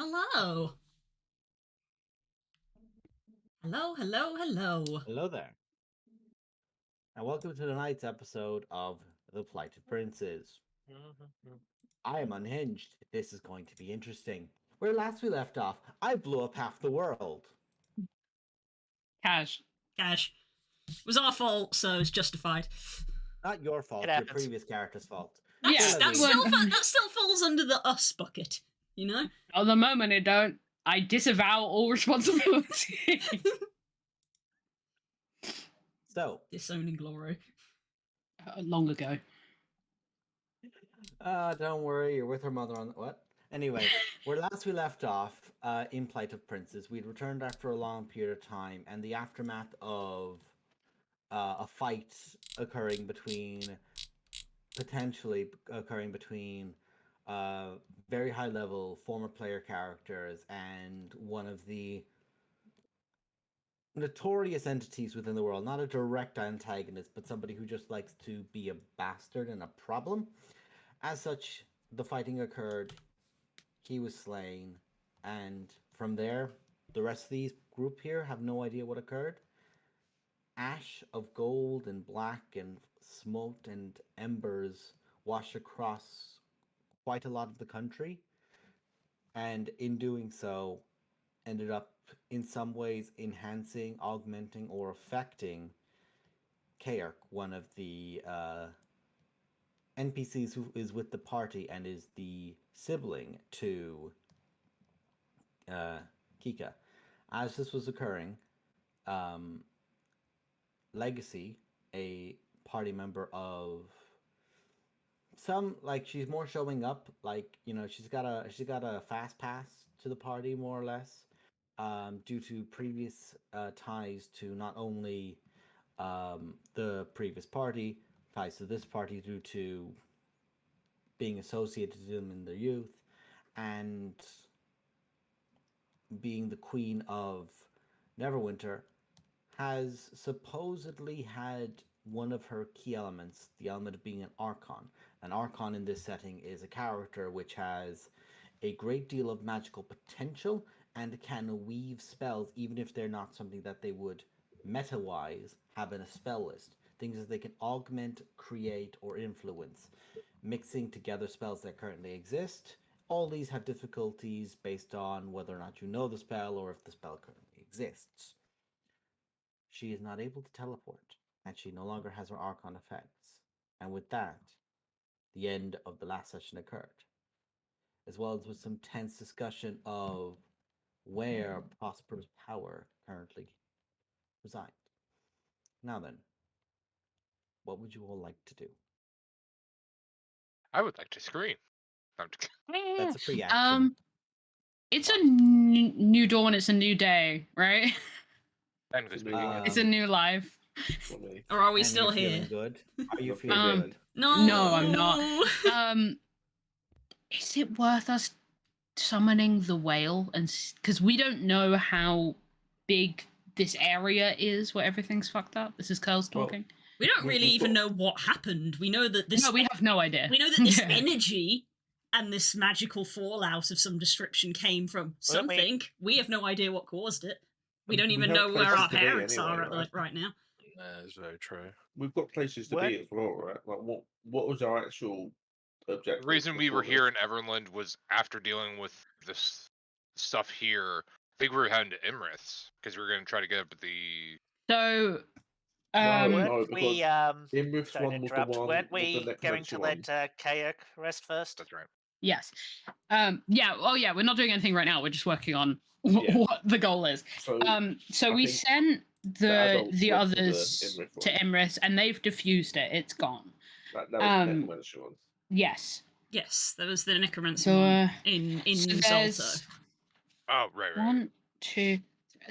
Hello. Hello. Hello there, and welcome to tonight's episode of The Plight of Princes. I am unhinged. This is going to be interesting. Where last we left off, I blew up half the world. Cash. Cash. It was our fault, so it's justified. Not your fault, It your happens. previous character's fault. Yeah, That still falls under the us bucket, you know? At the moment, it don't. I disavow all responsibility. So, Disowning glory. Long ago. don't worry, you're with her mother on what? Anyway, where last we left off, in Plight of Princes, we'd returned after a long period of time, and the aftermath of a fight potentially occurring between very high level former player characters and one of the notorious entities within the world, not a direct antagonist, but somebody who just likes to be a bastard and a problem. As such, the fighting occurred, he was slain, and from there, the rest of these group here have no idea what occurred. Ash of gold and black and smoke and embers wash across quite a lot of the country, and in doing so, ended up in some ways enhancing, augmenting, or affecting Kaerk, one of the NPCs who is with the party and is the sibling to Kika. As this was occurring, Legacy, a party member of some, like, she's more showing up, like, you know, she's got a fast pass to the party more or less, due to previous ties to not only the previous party, ties to this party due to being associated with them in their youth, and being the queen of Neverwinter, has supposedly had one of her key elements, the element of being an Archon. An Archon in this setting is a character which has a great deal of magical potential and can weave spells even if they're not something that they would meta-wise have in a spell list. Things that they can augment, create, or influence, mixing together spells that currently exist. All these have difficulties based on whether or not you know the spell or if the spell currently exists. She is not able to teleport, and she no longer has her Archon effects. And with that, the end of the last session occurred, as well as with some tense discussion of where Prosper's power currently resides. Now then, what would you all like to do? I would like to scream. That's a free action. It's a new dawn. It's a new day, right? And this beginning. It's a new life. Or are we And still you're here? feeling good? Are you feeling good? No, I'm not. Is it worth us summoning the whale? And because we don't know how big this area is where everything's fucked up. This is Curls talking. We don't really even know what happened. We know that this. No, we have no idea. We know that this energy and this magical fallout of some description came from something. We have no idea what caused it. We don't even know where our parents are right now. That's very true. We've got places to be as well, right? Like, what was our actual objective? The reason we were here in Everland was after dealing with this stuff here. I think we were heading to Imrith's because we were going to try to get up at the. So, no, we Imrith's don't one was the interrupt. one. Weren't with the we going necromancy to one. let Kayak rest first? That's right. yes. Yeah. Oh, yeah. We're not doing anything right now. We're just working on what the goal is. So we sent the others to Imrith, and they've diffused it. It's gone. That was the necromancy one. Yes. Yes, there was the necromancy one in Zolto. Oh, right. 1, 2.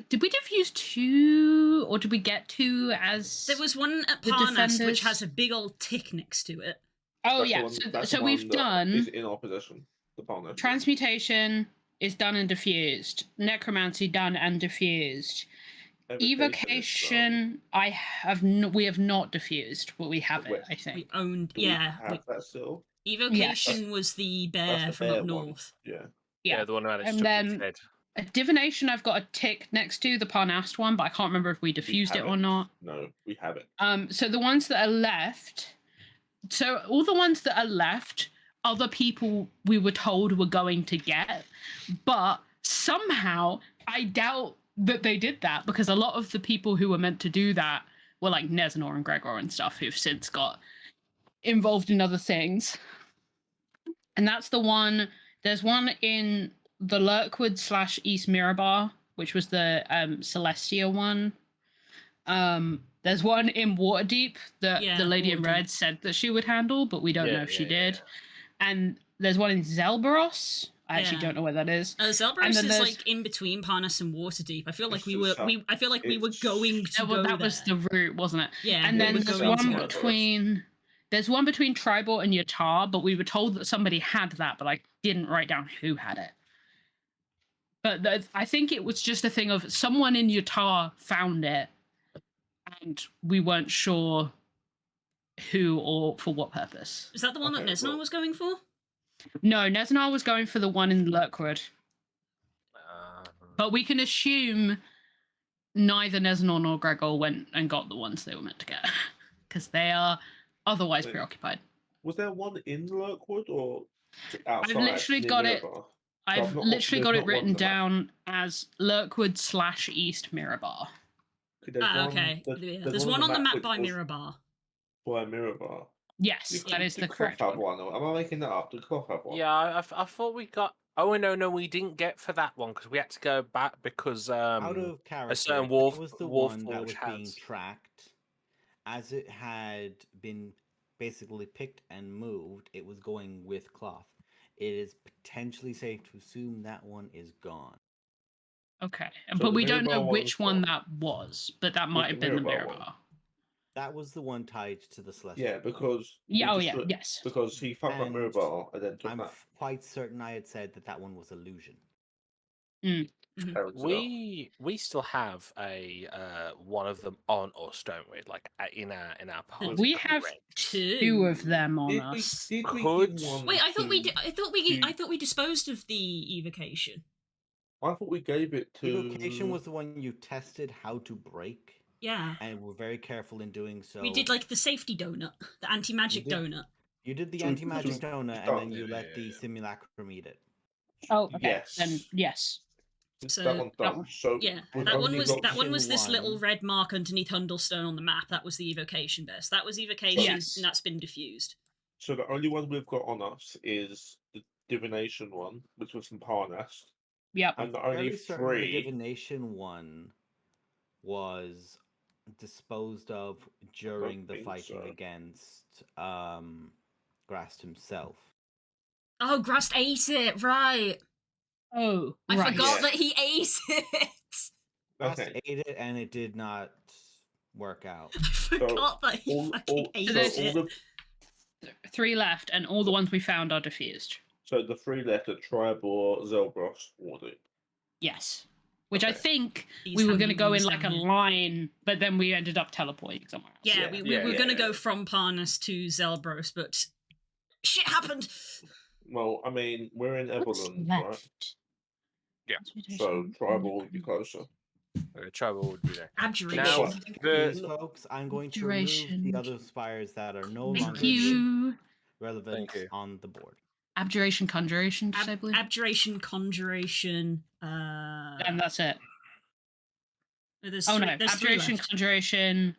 Did we diffuse 2, or did we get 2 as? There was one at the Parnas, defenders? which has a big old tick next to it. Oh, That's yeah. the one- So the we've one that done. is in our possession. The partner. Transmutation is done and diffused. Necromancy done and diffused. Evocation, we have not diffused, but we have it. Wait. I think. We owned, Do we have that still? Evocation was the bear That's the from bear up one. north. Yeah. Yeah. the one who had its And stuck in then its head. a divination I've got a tick next to the Parnast one, but I can't remember if we diffused it or haven't. not. No, we haven't. So the ones that are left, so all the ones that are left, other people we were told were going to get, but somehow I doubt that they did that, because a lot of the people who were meant to do that were like Neznor and Gregor and stuff, who've since got involved in other things. And that's the one. There's one in the Lurkwood / East Mirabar, which was the Celestia one. There's one in Waterdeep that Yeah, the lady in Waterdeep. red said that she would handle, but we don't know if she did. And there's one in Zelbaros. I actually Yeah. don't know where that is. Zelbaros then is there's- like in between Parnas and Waterdeep. I feel like It's we the were south. we I feel like we were It's- going to Well, go that was there. the route, wasn't it? Yeah, And we then were there's going to one go there. between. There's one between Tribor and Yatar, but we were told that somebody had that, but I didn't write down who had it. But I think it was just a thing of someone in Yatar found it, and we weren't sure who or for what purpose. Is that the one that Okay, Neznor well- was going for? No, Neznor was going for the one in Lurkwood, but we can assume neither Neznor nor Gregor went and got the ones they were meant to get, because they are otherwise Wait. preoccupied. Was there one in Lurkwood or outside? literally near got it- Mirabar? I've not- literally there's got it not one written on the map. down as Lurkwood / East Mirabar. Okay, there's one- Okay. there's- There's one on the map which by was Mirabar. By Mirabar. Yes, that is the correct Cloth one. one. Am I making that up? The cloth have one. Yeah, I thought we got. Oh no, we didn't get for that one because we had to go back because Out of character, certain it Wolf- was the Wolf one that Forge was being has. tracked. As it had been basically picked and moved, it was going with cloth. It is potentially safe to assume that one is gone. Okay, So but the we don't know Mirabar which one's one gone. that was, but that might have the been the Mirabar one? Mirabar. That was the one tied to the Celestial. Yeah, because Yeah, he oh just yeah, took- yes. because he fucked up And Mirabar and then took I'm that quite certain I had said that that one was illusion. character. we still have a one of them on us, don't we? Like in our party. We have correct? two of them on Did us. we Could- give one Wait, I thought we to- did. I thought we disposed of the evocation. I thought we gave it to. Evocation was the one you tested how to break, Yeah. and were very careful in doing so. We did like the safety donut, the anti-magic We did. donut. You did the So- anti-magic so- donut, and start- then you Yeah, let yeah, the yeah. simulacrum eat it. Oh, okay. Yes. Then yes. So- that one's that done. one. So Yeah, we've that one only was got- this little one. red mark underneath Hundlestone on the map. That was the evocation best. That was evocation, Yes. and that's been diffused. So the only one we've got on us is the divination one, which was from Parnas, Yep. and the only Fairly certain the three. divination one was disposed of during the think fighting so. against Grast himself. Oh, Grust ate it, right? Oh, I right. forgot Yeah. that he ate it. Grast Okay. ate it, and it did not work out. I forgot that he all- fucking all- ate so there's- it. all the Three left, and all the ones we found are diffused. so the three left are Tribor, Zelbros, Waterdeep. Yes. Which I Okay. think These we were handy going to go in ones like a down here. line, but then we ended up teleporting somewhere else. Yeah, Yeah. we Yeah, were yeah, gonna yeah. go from Parnas to Zelbros, but shit happened. Well, I mean, we're in What's Everland, right? left? Yeah. So Tribal would be closer. Tribal would be there. Abjuration. Now, I think. Please, the, folks, I'm going to remove Abjuration. the other spires that are no Thank longer you. relevant Thank you. on the board. Abjuration, conjuration, did I believe? Abjuration, conjuration. And that's it. There's Oh three, no, there's three abjuration, left. conjuration.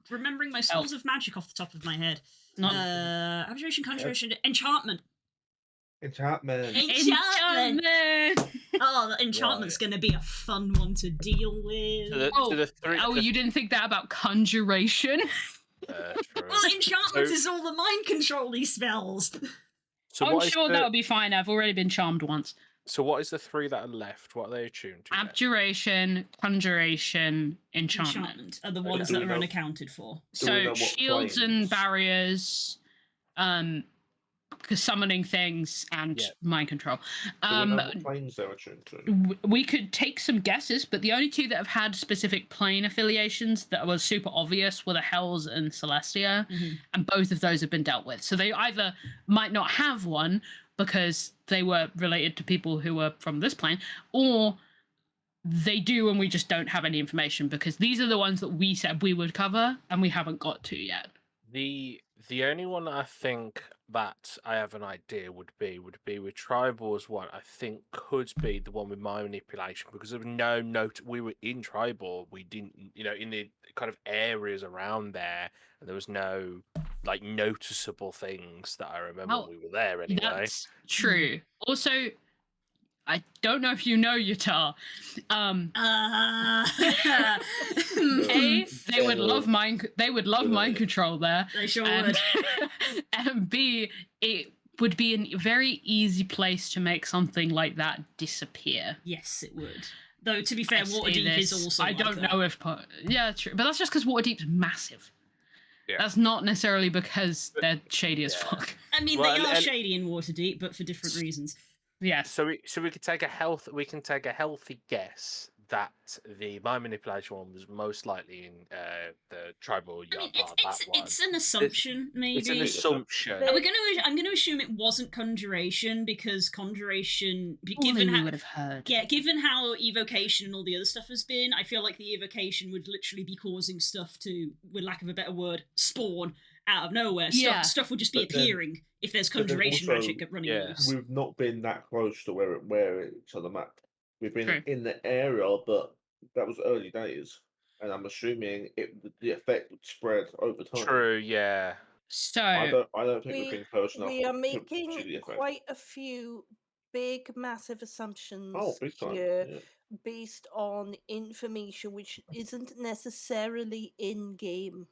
Remembering my skills of magic off the top of my head. Not Abjuration, conjuration, enchantment. Enchantment. enchantment. Oh, the enchantment's gonna be a fun one to deal with. Oh, to the three. Oh, you didn't think that about conjuration? True. Well, enchantment So- is all the mind control-y spells. So I'm what is sure the, that would be fine. I've already been charmed once. So what is the three that are left? What are they attuned to? then? Abjuration, conjuration, enchantment. Enchantment are the ones Do that we are know- unaccounted for. do we So know what shields and planes? barriers, because summoning things and Yeah. mind control. Do we know what planes they're attuned to? We could take some guesses, but the only two that have had specific plane affiliations that were super obvious were the Hells and Celestia, Mhm. and both of those have been dealt with. So they either might not have one, because they were related to people who were from this plane, or they do and we just don't have any information because these are the ones that we said we would cover and we haven't got to yet. The only one I think that I have an idea would be with Tribal's one. I think could be the one with my manipulation because there was no note. We were in Tribal. We didn't, in the kind of areas around there, and there was no like noticeable things that I remember when we were there anyway. That's true. Also, I don't know if you know Utah. They would love mind control there. They sure would. And B, it would be a very easy place to make something like that disappear. Yes, it would. Though to be fair, Waterdeep is also. I don't know if. Yeah, true, but that's just because Waterdeep's massive. Yeah. That's not necessarily because they're shady as fuck. I mean, they are shady in Waterdeep, but for different reasons. Yeah. So we could take a healthy guess that the mind manipulation one was most likely in the tribal yard part. It's an assumption, maybe. It's an assumption. I'm gonna assume it wasn't conjuration because conjuration, given how we would have heard. Yeah, given how evocation and all the other stuff has been, I feel like the evocation would literally be causing stuff to, with lack of a better word, spawn out of nowhere. Stuff would just be appearing if there's conjuration magic running loose. We've not been that close to where it's on the map. We've been in the area, but that was early days, and I'm assuming the effect would spread over time. True, yeah. So I don't think we've been close enough. We are making quite a few big, massive assumptions here, based on information which isn't necessarily in game.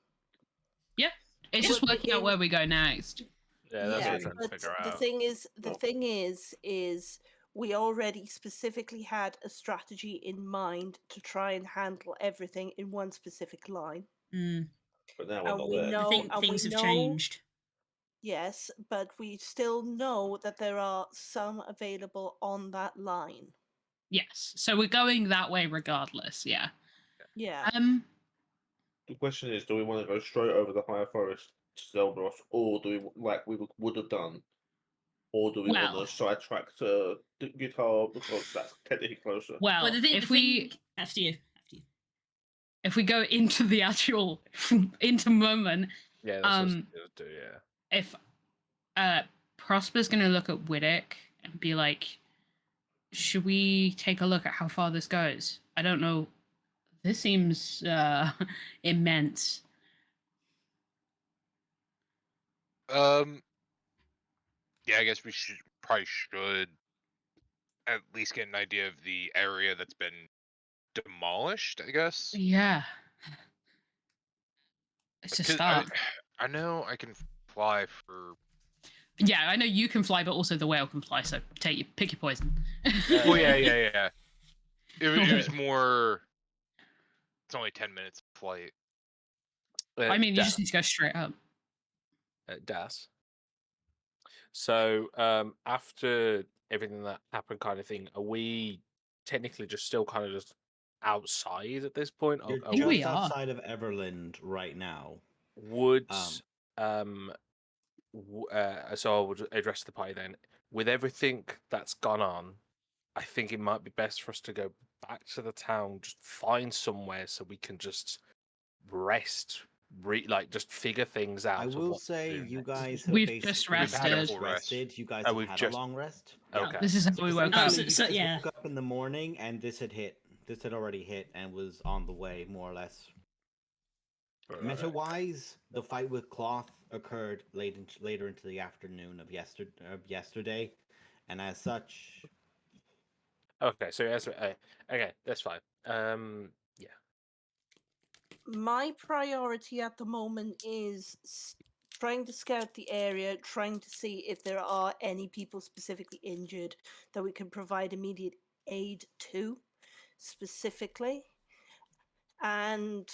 Yeah, it's just working out where we go next. Yeah, that's what I'm trying to figure out. The thing is we already specifically had a strategy in mind to try and handle everything in one specific line. But now we're not there. Things have changed. Yes, but we still know that there are some available on that line. Yes, so we're going that way regardless. Yeah. Yeah. The question is, do we want to go straight over the Higher Forest to Zeldaroth, or do we, like we would have done, or do we want to sidetrack to the guitar because that's technically closer? Well, after you. If we go into the actual into moment, yeah, that's what do. Yeah. If Prosper's gonna look at Widdick and be like, should we take a look at how far this goes? I don't know. This seems immense. Yeah, I guess we probably should at least get an idea of the area that's been demolished, I guess. Yeah. It's a start. I know I can fly for. Yeah, I know you can fly, but also the whale can fly. So pick your poison. Well, yeah. It was more. It's only 10 minutes of flight. I mean, you just need to go straight up. Das. So after everything that happened, kind of thing, are we technically just still kind of just outside at this point? You're just outside of Everland right now. Would so I would address the party then. With everything that's gone on, I think it might be best for us to go back to the town, just find somewhere so we can just rest, just figure things out. I will say you guys have we've just rested. You guys have had a long rest. Okay. This is how we woke up. So yeah. Woke up in the morning and this had hit. This had already hit and was on the way, more or less. Meta-wise, the fight with Cloth occurred later into the afternoon of yesterday, and as such. Okay, so that's fine. Yeah. My priority at the moment is trying to scout the area, trying to see if there are any people specifically injured that we can provide immediate aid to, specifically. And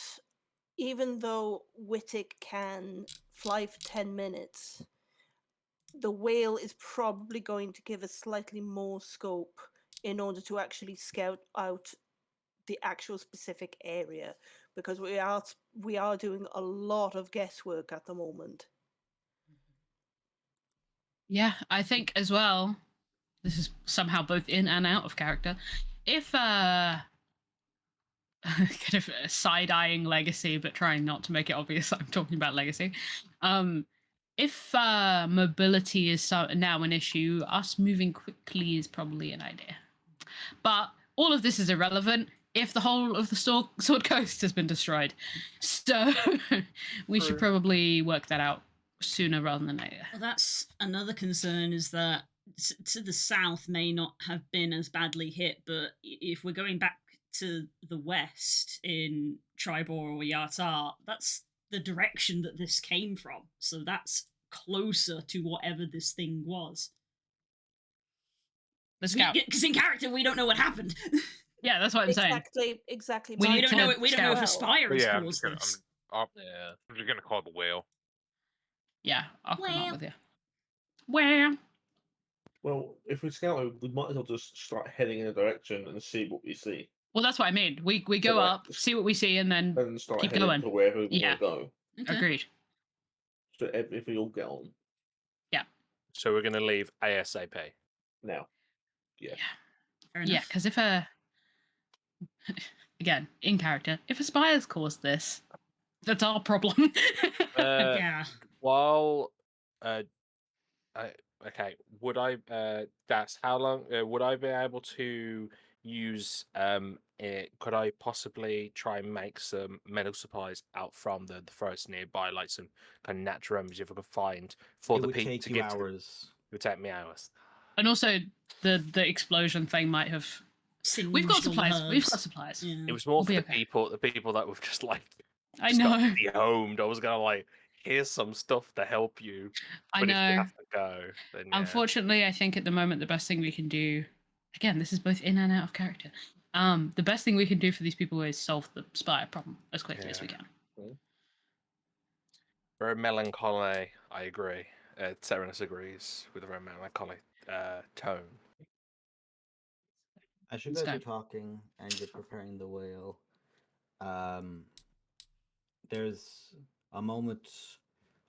even though Widdick can fly for 10 minutes, the whale is probably going to give us slightly more scope in order to actually scout out the actual specific area, because we are doing a lot of guesswork at the moment. Yeah, I think as well. This is somehow both in and out of character. If kind of side-eyeing Legacy, but trying not to make it obvious I'm talking about Legacy. If mobility is now an issue, us moving quickly is probably an idea. But all of this is irrelevant if the whole of the Sword Coast has been destroyed. So we should probably work that out sooner rather than later. Well, that's another concern, is that to the south may not have been as badly hit, but if we're going back to the west in Tribor or Yatar, that's the direction that this came from. So that's closer to whatever this thing was. Because in character, we don't know what happened. Yeah, that's what I'm saying. Exactly. We don't know. We don't know if Aspire has caused this. I'm just gonna call the whale. Yeah, I'll come up with you. Where? Well, if we scout, we might as well just start heading in a direction and see what we see. Well, that's what I mean. We go up, see what we see, and then start keep heading going to wherever we want to go. Okay. Agreed. So if we all get on. Yeah. So we're going to leave ASAP now. Yeah. Yeah, because if again, in character, if Aspire's caused this, that's our problem. Yeah. While, okay, would I? That's how long? Would I be able to use? Could I possibly try and make some medical supplies out from the forest nearby, like some kind of natural remedies if I could find for It the would people take to you get hours. It would take me hours. And also, the explosion thing might have. We've got supplies. We've got supplies. Yeah. It was more for the people that were just like. I know. Dehomed. I was gonna like, here's some stuff to help you. But if you have to go, then yeah. Unfortunately, I think at the moment the best thing we can do, again, this is both in and out of character. The best thing we can do for these people is solve the Spire problem as quickly as we can. Very melancholy. I agree. Serenus agrees with a very melancholy tone. As you guys are talking and you're preparing the whale, there's a moment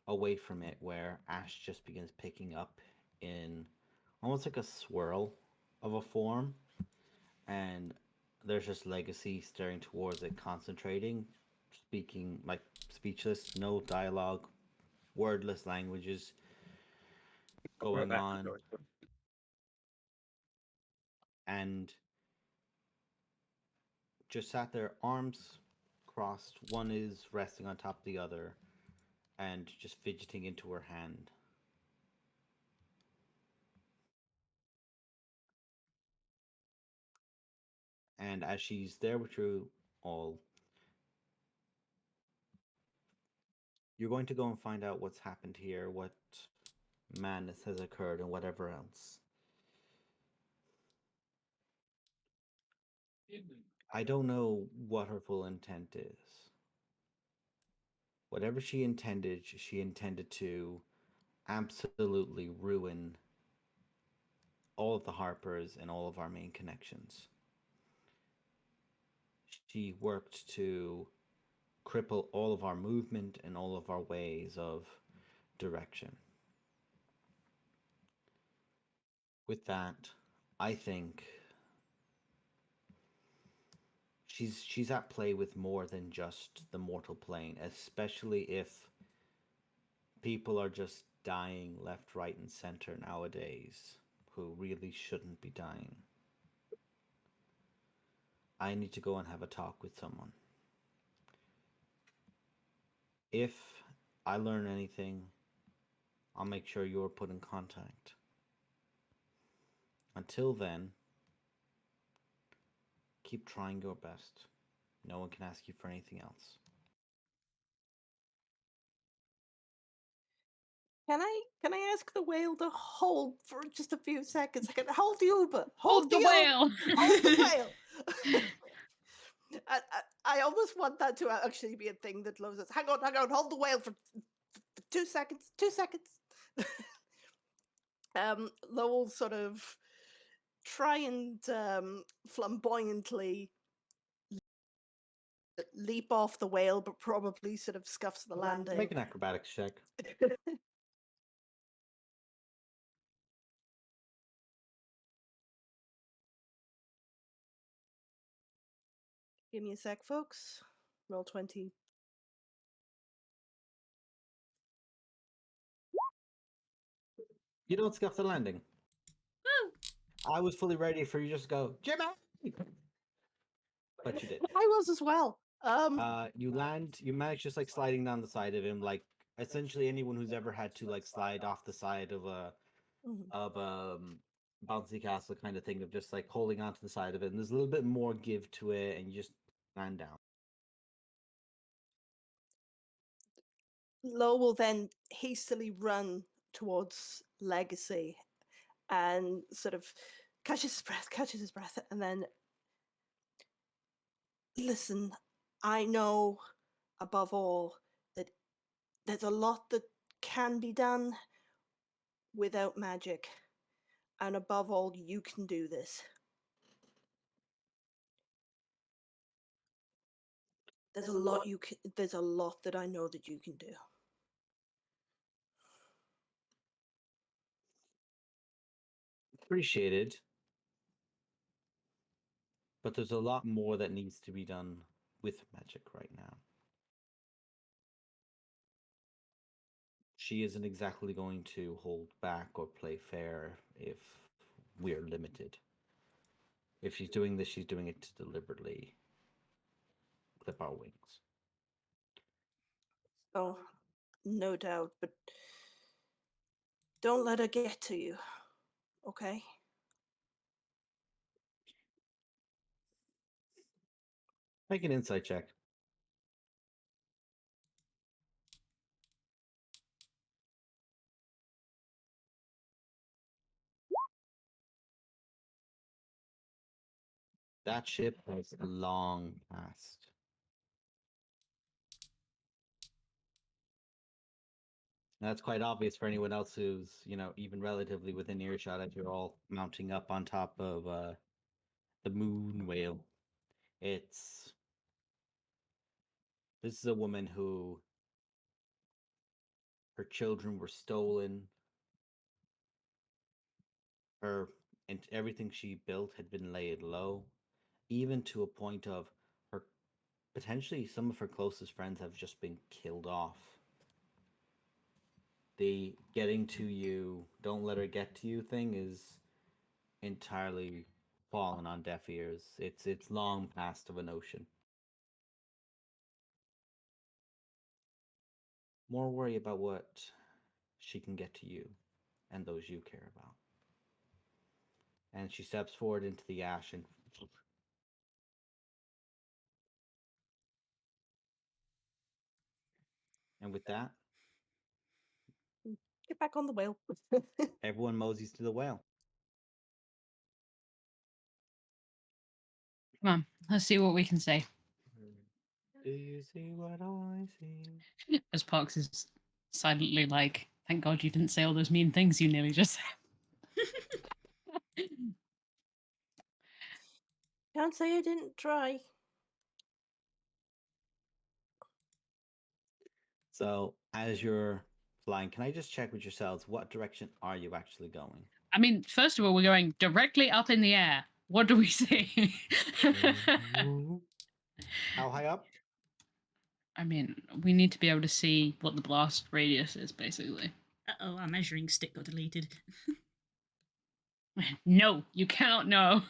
away from it where Ash just begins picking up in almost like a swirl of a form, and there's just Legacy staring towards it, concentrating, speaking like speechless, no dialogue, wordless languages going on, and just sat there, arms crossed, one is resting on top of the other, and just fidgeting into her hand. And as she's there with you all, you're going to go and find out what's happened here, what madness has occurred, and whatever else. I don't know what her full intent is. Whatever she intended to absolutely ruin all of the Harpers and all of our main connections. She worked to cripple all of our movement and all of our ways of direction. With that, I think she's at play with more than just the mortal plane, especially if people are just dying left, right, and center nowadays who really shouldn't be dying. I need to go and have a talk with someone. If I learn anything, I'll make sure you're put in contact. Until then, keep trying your best. No one can ask you for anything else. Can I ask the whale to hold for just a few seconds? I can hold the Uber. Hold the whale. Hold the whale. I almost want that to actually be a thing that Lo says. Hang on, hold the whale for 2 seconds. 2 seconds. Lo will sort of try and flamboyantly leap off the whale, but probably sort of scuffs the landing. Make an acrobatics check. Give me a sec, folks. Roll 20. You don't scuff the landing. Woo! I was fully ready for you just to go, Jimmy! But you did. I was as well. You land, you manage just like sliding down the side of him, like essentially anyone who's ever had to like slide off the side of a bouncy castle kind of thing, of just like holding onto the side of it, and there's a little bit more give to it, and you just land down. Lo will then hastily run towards Legacy and sort of catches his breath, and then listen, I know above all that there's a lot that can be done without magic, and above all, you can do this. There's a lot there's a lot that I know that you can do. Appreciated. But there's a lot more that needs to be done with magic right now. She isn't exactly going to hold back or play fair if we're limited. If she's doing this, she's doing it to deliberately clip our wings. Oh, no doubt, but don't let her get to you, okay? Make an insight check. That ship has long passed. And that's quite obvious for anyone else who's, even relatively within earshot, as you're all mounting up on top of the moon whale. This is a woman who her children were stolen. And everything she built had been laid low, even to a point of her potentially some of her closest friends have just been killed off. The getting to you, don't let her get to you thing is entirely fallen on deaf ears. It's long past of a notion. More worry about what she can get to you and those you care about. And she steps forward into the ash and with that, Get back on the whale. everyone moseys to the whale. Come on, let's see what we can say. Do you see what I see? As Parks is silently like, thank God you didn't say all those mean things you nearly just said. Can't say I didn't try. So, as you're flying, can I just check with yourselves, what direction are you actually going? I mean, first of all, we're going directly up in the air. What do we see? How high up? I mean, we need to be able to see what the blast radius is, basically. Uh-oh, our measuring stick got deleted. No, you cannot know.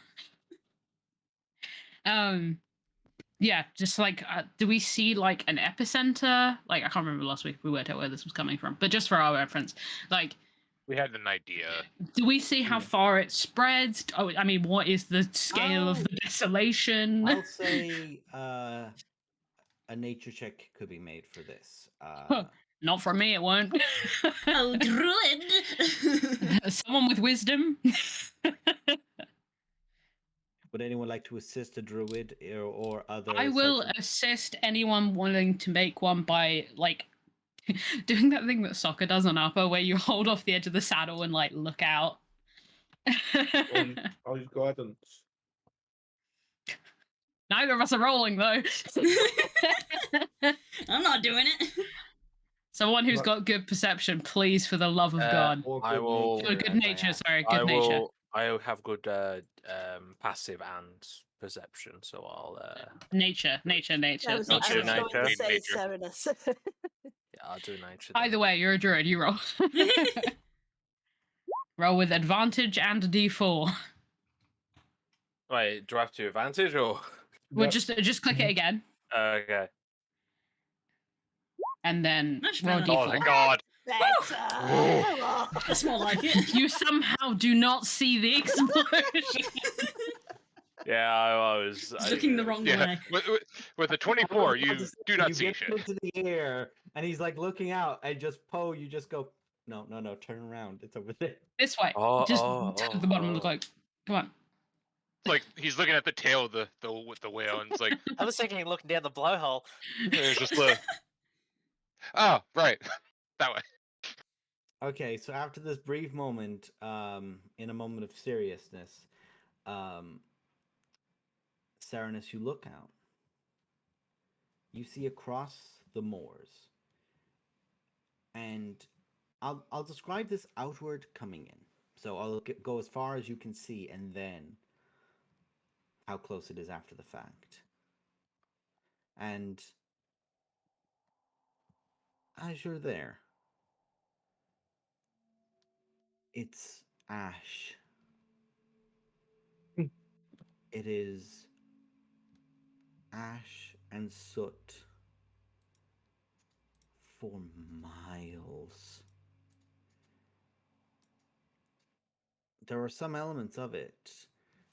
Yeah, just like, do we see like an epicenter? Like, I can't remember last week if we worked out where this was coming from, but just for our reference, like, we had an idea. Do we see how far it spreads? Oh, I mean, what is the scale of the desolation? I'll say a nature check could be made for this. Not from me, it won't. Oh, druid! Someone with wisdom. Would anyone like to assist a druid or other? I will assist anyone wanting to make one by, like, doing that thing that soccer does on Upper, where you hold off the edge of the saddle and, like, look out. I'll use guidance. Neither of us are rolling, though. I'm not doing it. Someone who's got good perception, please, for the love of God. I will. Good nature, sorry, good nature. I will have good passive and perception, so I'll Nature. I was, I Nature, was going to nature. say Nature. Serenus. yeah, I'll do nature. Either then. way, you're a druid. You roll. Roll with advantage and D4. Wait, do I have to advantage or? We'll just click it again, Okay. and then Much roll a better. Oh D4. my god. Better. That's more like it. You somehow do not see the explosion. Yeah, I was He's looking the wrong Yeah. way. With a 24, you do not see get shit. into the air, and he's like looking out, and just Poe, you just go, no, turn around, it's over there. This way. Just to the bottom and look like. Come on. Like he's looking at the tail of the whale, and it's like I was thinking looking down the blowhole. there's just the. Oh right, that way. Okay, so after this brief moment, in a moment of seriousness, Serenus, you look out. You see across the moors, and I'll describe this outward coming in. So I'll go as far as you can see, and then how close it is after the fact. And as you're there, it's ash. It is ash and soot for miles. There are some elements of it,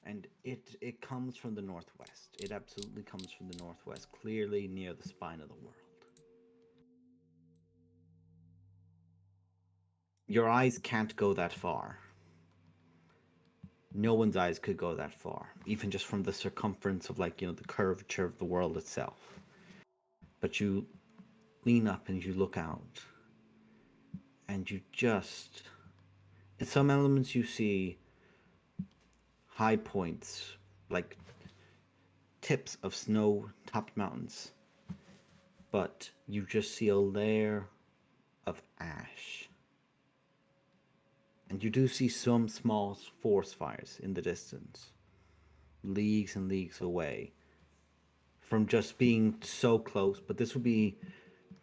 and it comes from the northwest. It absolutely comes from the northwest, clearly near the spine of the world. Your eyes can't go that far. No one's eyes could go that far, even just from the circumference of, like, the curvature of the world itself. But you lean up and you look out, and you just, in some elements you see high points, like tips of snow-topped mountains, but you just see a layer of ash. And you do see some small forest fires in the distance, leagues and leagues away from just being so close, but this would be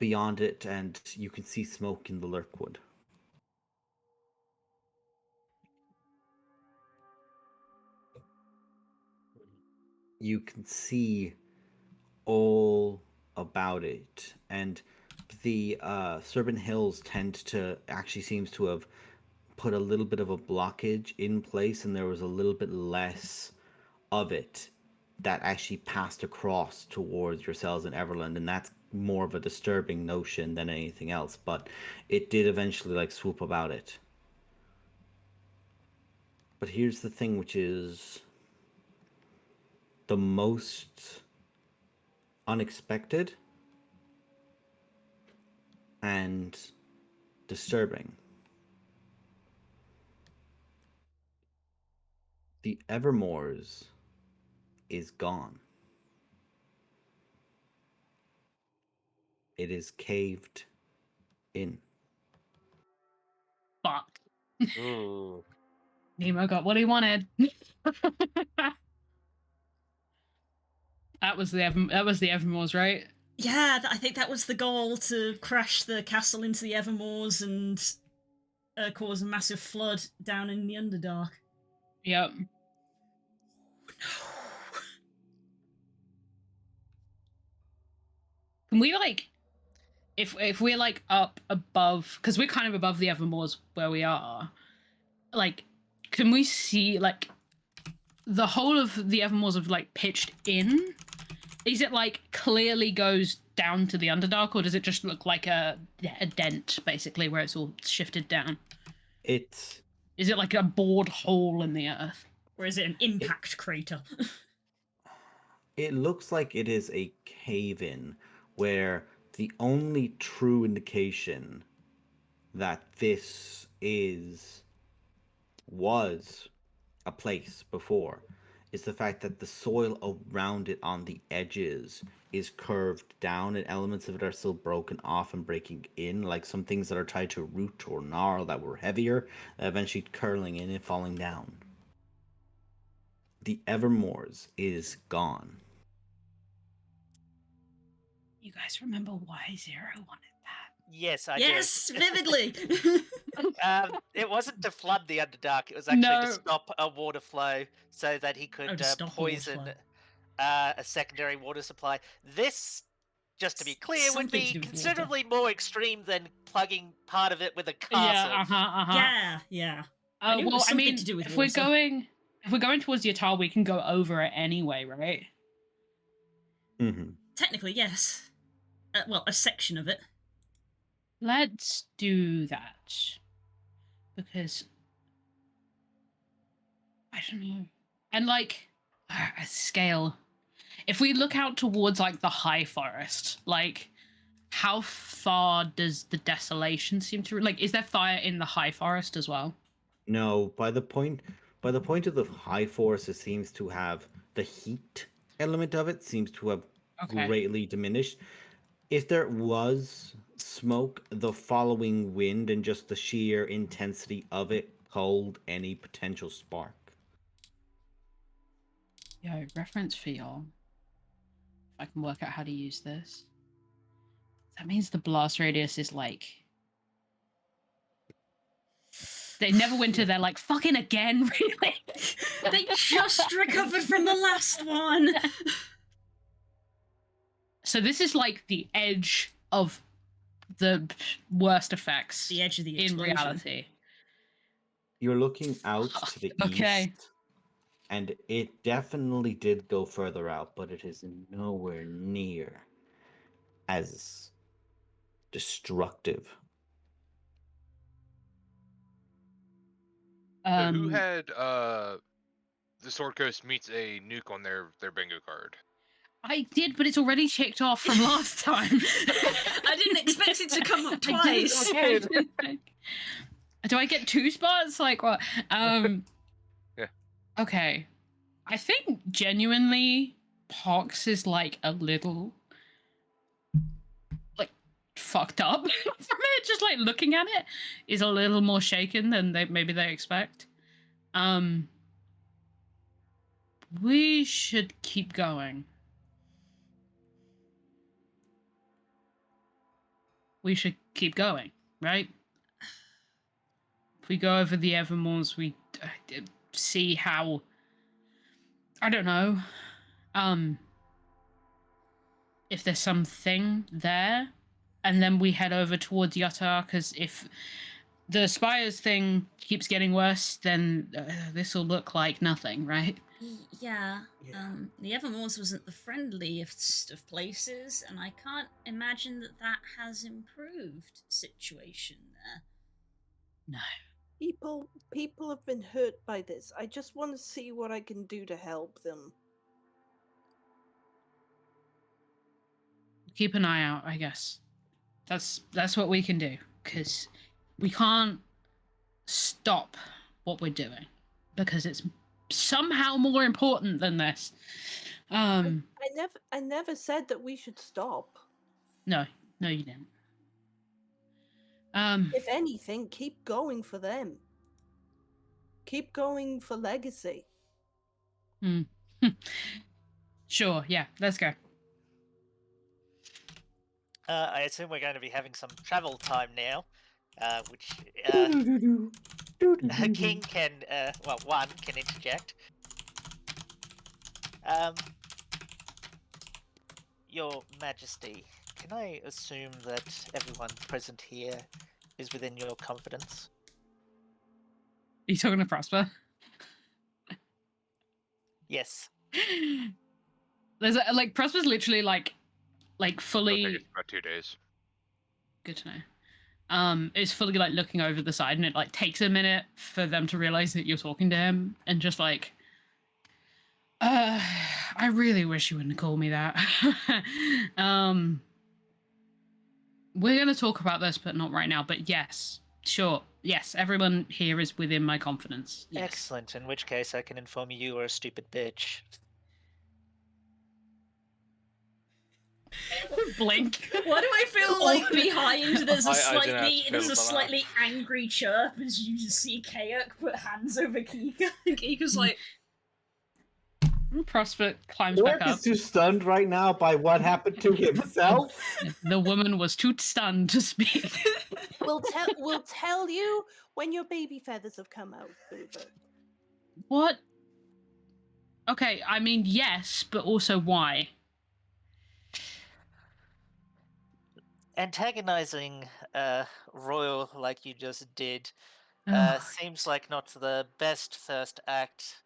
beyond it, and you can see smoke in the lurkwood. You can see all about it, and the Serpent Hills tend to actually seems to have put a little bit of a blockage in place, and there was a little bit less of it that actually passed across towards yourselves in Everland, and that's more of a disturbing notion than anything else, but it did eventually like swoop about it. But here's the thing, which is the most unexpected and disturbing. The Evermoors is gone. It is caved in. Fuck. Ooh. Nemo got what he wanted. That was the Evermoors, right? Yeah, I think that was the goal, to crash the castle into the Evermoors and cause a massive flood down in the Underdark. Yep. Can we if we're like up above, because we're kind of above the Evermoors where we are, like, can we see like the whole of the Evermoors have like pitched in? Is it like clearly goes down to the Underdark, or does it just look like a dent basically where it's all shifted down? Is it like a bored hole in the earth? Or is it an impact crater? It looks like it is a cave-in where the only true indication that this was a place before is the fact that the soil around it on the edges is curved down, and elements of it are still broken off and breaking in, like some things that are tied to root or gnarl that were heavier, eventually curling in and falling down. the Evermores is gone. You guys remember why Zero wanted that? Yes, I Yes, vividly. do. It wasn't to flood the Underdark. It was actually to No. stop a water flow so that he could to stop a water poison flow. a secondary water supply. This, just to be clear, would Something to be do with water. considerably more extreme than plugging part of it with a castle. Yeah, Yeah. I knew it well, was I something mean, to do with if water. we're going towards Yatar, we can go over it anyway, right? Mm-hmm. Technically, yes. Well, a section of it. Let's do that. Because I don't know. And like a scale. If we look out towards like the high forest, like how far does the desolation seem to like is there fire in the high forest as well? No, by the point of the high forest, it seems to have the heat element of it seems to have greatly diminished. If there was smoke, the following wind and just the sheer intensity of it culled any potential spark. Yo, reference for y'all. If I can work out how to use this. That means the blast radius is like they never winter, they're like, fucking again, really? They just recovered from the last one. So this is like the edge of the worst effects. The edge of the in explosion. reality. You're looking out to the Okay. east, and it definitely did go further out, but it is nowhere near as destructive. So who had the Sword Coast meets a nuke on their bingo card? I did, but it's already checked off from last time. I didn't expect it to come up twice. Do I get 2 spots? Like what? Yeah. Okay. I think genuinely Pox is like a little like fucked up from it. Just like looking at it is a little more shaken than maybe they expect. We should keep going. We should keep going, right? If we go over the Evermores, we see how, I don't know, if there's something there, and then we head over towards Yatar, because if the Spires thing keeps getting worse, then this will look like nothing, right? Yeah. The Evermores wasn't the friendliest of places, and I can't imagine that has improved situation there. No. People have been hurt by this. I just want to see what I can do to help them. Keep an eye out, I guess. That's what we can do, because we can't stop what we're doing, because it's somehow more important than this. I never said that we should stop. No, you didn't. If anything, keep going for them. Keep going for legacy. Sure, yeah, let's go. I assume we're going to be having some travel time now, which King can, one can interject. Your Majesty, can I assume that everyone present here is within your confidence? Are you talking to Prosper? Yes. There's like Prosper's literally like fully. It'll take us about 2 days. Good to know. Is fully like looking over the side, and it like takes a minute for them to realize that you're talking to him, and just like, I really wish you wouldn't call me that. We're gonna talk about this, but not right now. But yes, sure, yes, everyone here is within my confidence. Yes. Excellent. In which case, I can inform you you are a stupid bitch. Blink. Why do I feel like behind there's a I slightly angry chirp as you just see Kayak put hands over Kika, and Kika's like, Prospect climbs back Orc up. is too stunned right now by what happened to himself. The woman was too stunned to speak. We'll tell you when your baby feathers have come out, Boober. What? Okay, I mean, yes, but also why? Antagonizing royal like you just did Ugh. seems like not the best first act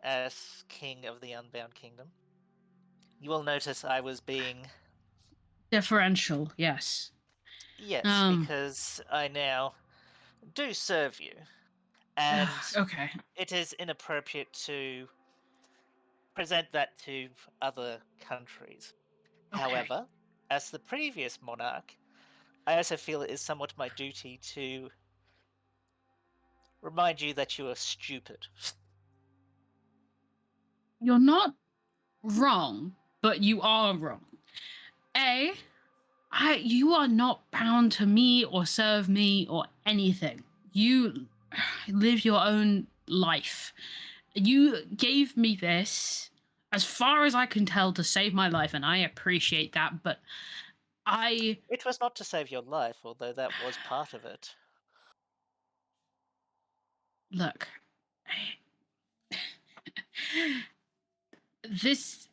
as king of the Unbound Kingdom. You will notice I was being Differential, yes. yes, because I now do serve you, and okay. it is inappropriate to present that to other countries. Okay. However, as the previous monarch, I also feel it is somewhat my duty to remind you that you are stupid. You're not wrong, but you are wrong. You are not bound to me or serve me or anything. You live your own life. You gave me this, as far as I can tell, to save my life, and I appreciate that, but It was not to save your life, although that was part of it. Look.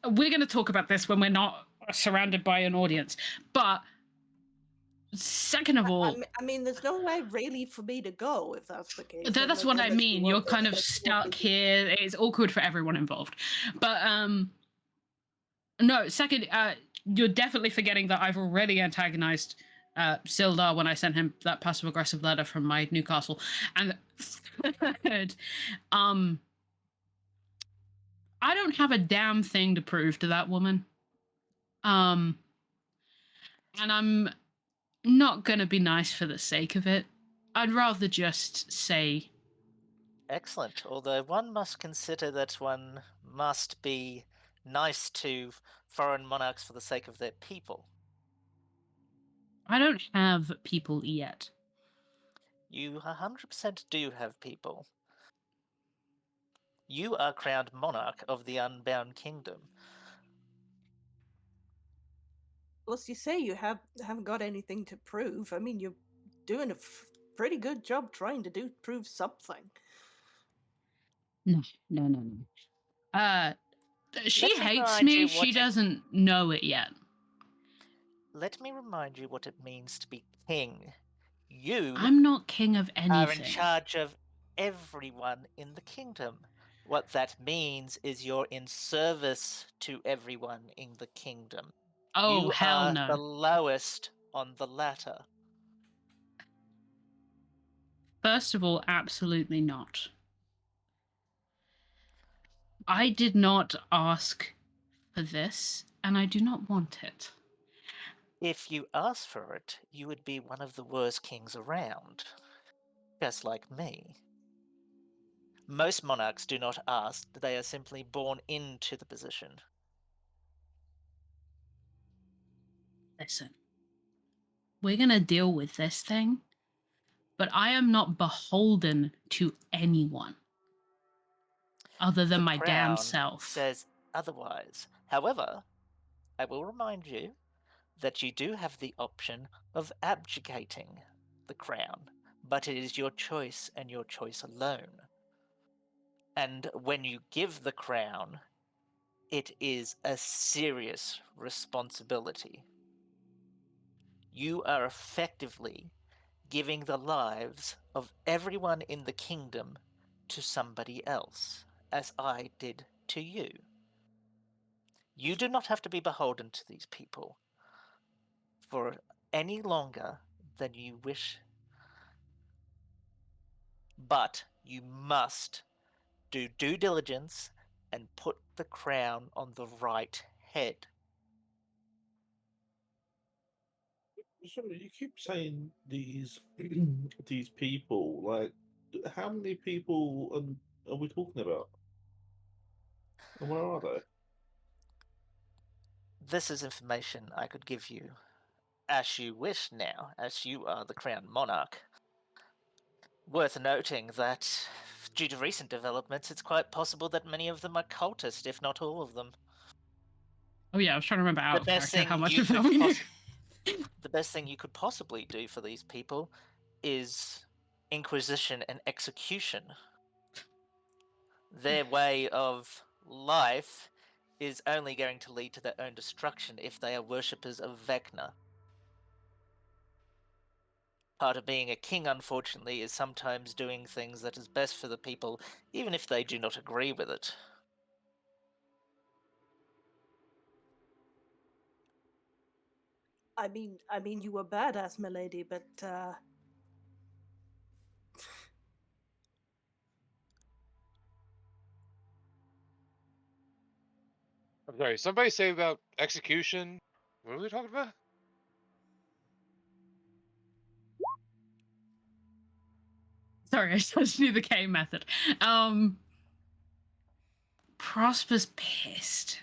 We're going to talk about this when we're not surrounded by an audience, but second of all, I mean, there's nowhere really for me to go if that's the case. that's what I mean. You're kind of stuck here. It's awkward for everyone involved. But no, second, you're definitely forgetting that I've already antagonized Sildar when I sent him that passive aggressive letter from my Newcastle. And third, I don't have a damn thing to prove to that woman. And I'm not gonna be nice for the sake of it. I'd rather just say... Excellent, although one must consider that one must be nice to foreign monarchs for the sake of their people. I don't have people yet. You 100% do have people. You are crowned monarch of the Unbound Kingdom. Well, as you say, you haven't got anything to prove. I mean, you're doing a pretty good job trying to prove something. No. She hates me. She doesn't know it yet. Let me remind you what it means to be king. You I'm not king of anything. Are in charge of everyone in the kingdom. What that means is you're in service to everyone in the kingdom. Oh, hell no. You are the lowest on the ladder. First of all, absolutely not. I did not ask for this, and I do not want it. If you asked for it, you would be one of the worst kings around. Just like me. Most monarchs do not ask, they are simply born into the position. Listen, we're gonna deal with this thing, but I am not beholden to anyone other than my damn self. Says otherwise. However, I will remind you that you do have the option of abdicating the crown, but it is your choice and your choice alone. And when you give the crown, it is a serious responsibility. You are effectively giving the lives of everyone in the kingdom to somebody else, as I did to you. You do not have to be beholden to these people for any longer than you wish. But you must do due diligence and put the crown on the right head. So you keep saying these these people, like, how many people are we talking about? And where are they? This is information I could give you as you wish now, as you are the crowned monarch. Worth noting that Due to recent developments, it's quite possible that many of them are cultist, if not all of them. Oh yeah, I was trying to remember out of character how much of that we knew. The best thing you could possibly do for these people is inquisition and execution. Their way of life is only going to lead to their own destruction if they are worshippers of Vecna. Part of being a king, unfortunately, is sometimes doing things that is best for the people, even if they do not agree with it. I mean, you were badass, milady, but I'm sorry. Somebody say about execution. What are we talking about? Sorry, I just knew the K method. Prosper's pissed.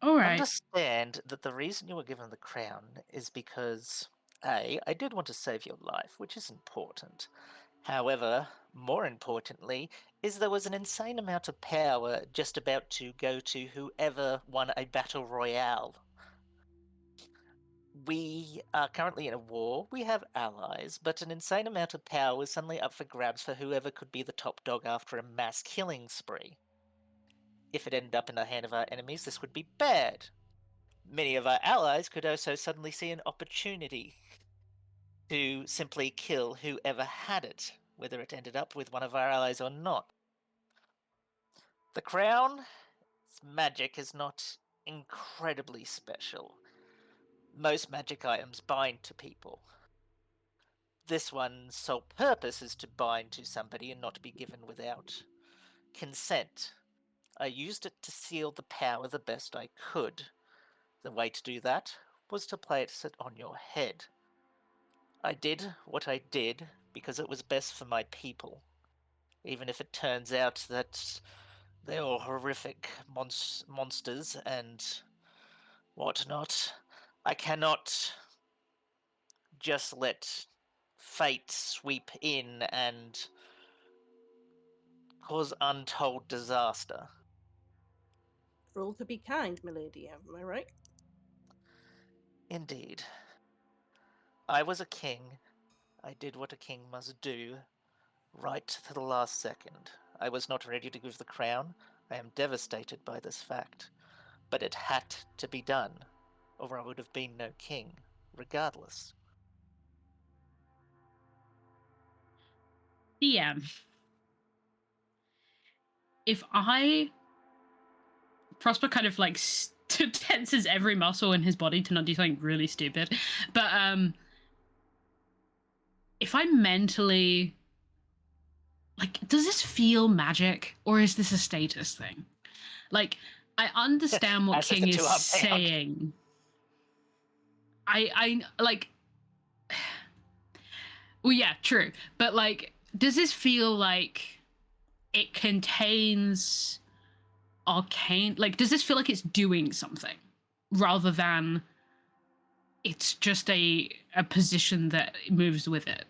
All right. Understand that the reason you were given the crown is because, A, I did want to save your life, which is important. However, more importantly, is there was an insane amount of power just about to go to whoever won a battle royale. We are currently in a war, we have allies, but an insane amount of power is suddenly up for grabs for whoever could be the top dog after a mass killing spree. If it ended up in the hand of our enemies, this would be bad. Many of our allies could also suddenly see an opportunity to simply kill whoever had it, whether it ended up with one of our allies or not. The crown, its magic is not incredibly special. Most magic items bind to people. This one's sole purpose is to bind to somebody and not be given without consent. I used it to seal the power the best I could. The way to do that was to play it sit on your head. I did what I did because it was best for my people. Even if it turns out that they're all horrific monsters and whatnot, I cannot just let fate sweep in and cause untold disaster. rule to be kind, milady. Am I right? Indeed. I was a king. I did what a king must do, right to the last second. I was not ready to give the crown. I am devastated by this fact. But it had to be done, or I would have been no king, regardless. DM. If Prosper kind of like tenses every muscle in his body to not do something really stupid, but if I mentally, like, does this feel magic or is this a status thing? Like, I understand what King is saying. I like. Well, yeah, true. But like, does this feel like it contains arcane? Like, does this feel like it's doing something rather than it's just a position that moves with it?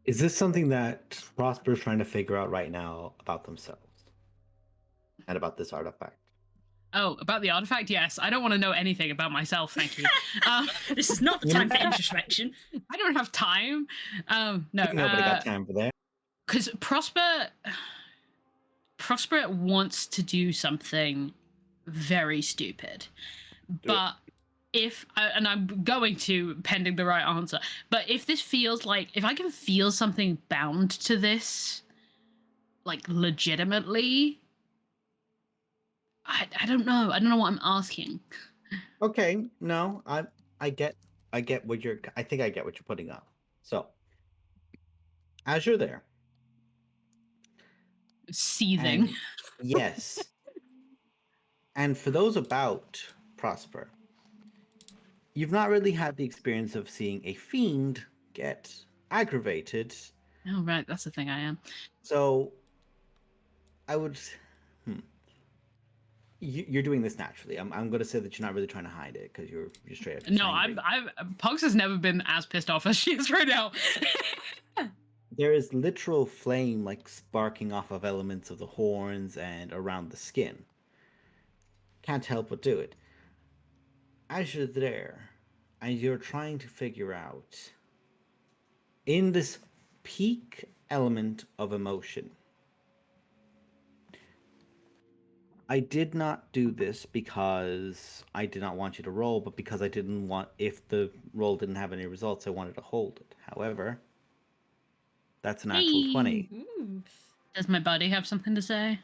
Is this something that Prosper's trying to figure out right now about themselves and about this artifact? Oh, about the artifact? Yes. I don't want to know anything about myself, thank you. This is not the time for introspection. I don't have time. No. Nobody got time for that. Because Prosper wants to do something very stupid. But if, and I'm going to, pending the right answer, but if this feels like, if I can feel something bound to this, like legitimately, I don't know. I don't know what I'm asking. Okay, no, I get what you're. I think I get what you're putting up. So, as you're there, seething. and yes, and for those about Prosper, you've not really had the experience of seeing a fiend get aggravated. Oh right, that's the thing I am. So, I would. You're doing this naturally. I'm going to say that you're not really trying to hide it because you're straight up just No, angry. Pogs has never been as pissed off as she is right now. There is literal flame like sparking off of elements of the horns and around the skin. Can't help but do it. As you're there, and you're trying to figure out, in this peak element of emotion, I did not do this because I did not want you to roll, but because I didn't want, if the roll didn't have any results, I wanted to hold it. However, that's a natural 20. Ooh. Does my buddy have something to say?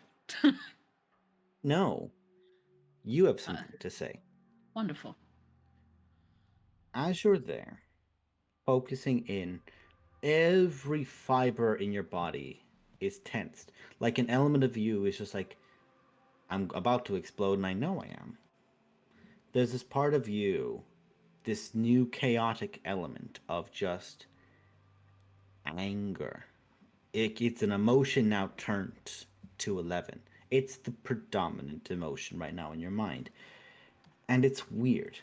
No, you have something to say. Wonderful. As you're there, focusing in, every fiber in your body is tensed. Like an element of you is just like, I'm about to explode and I know I am. There's this part of you, this new chaotic element of just anger. It's an emotion now turned to 11. It's the predominant emotion right now in your mind. And it's weird.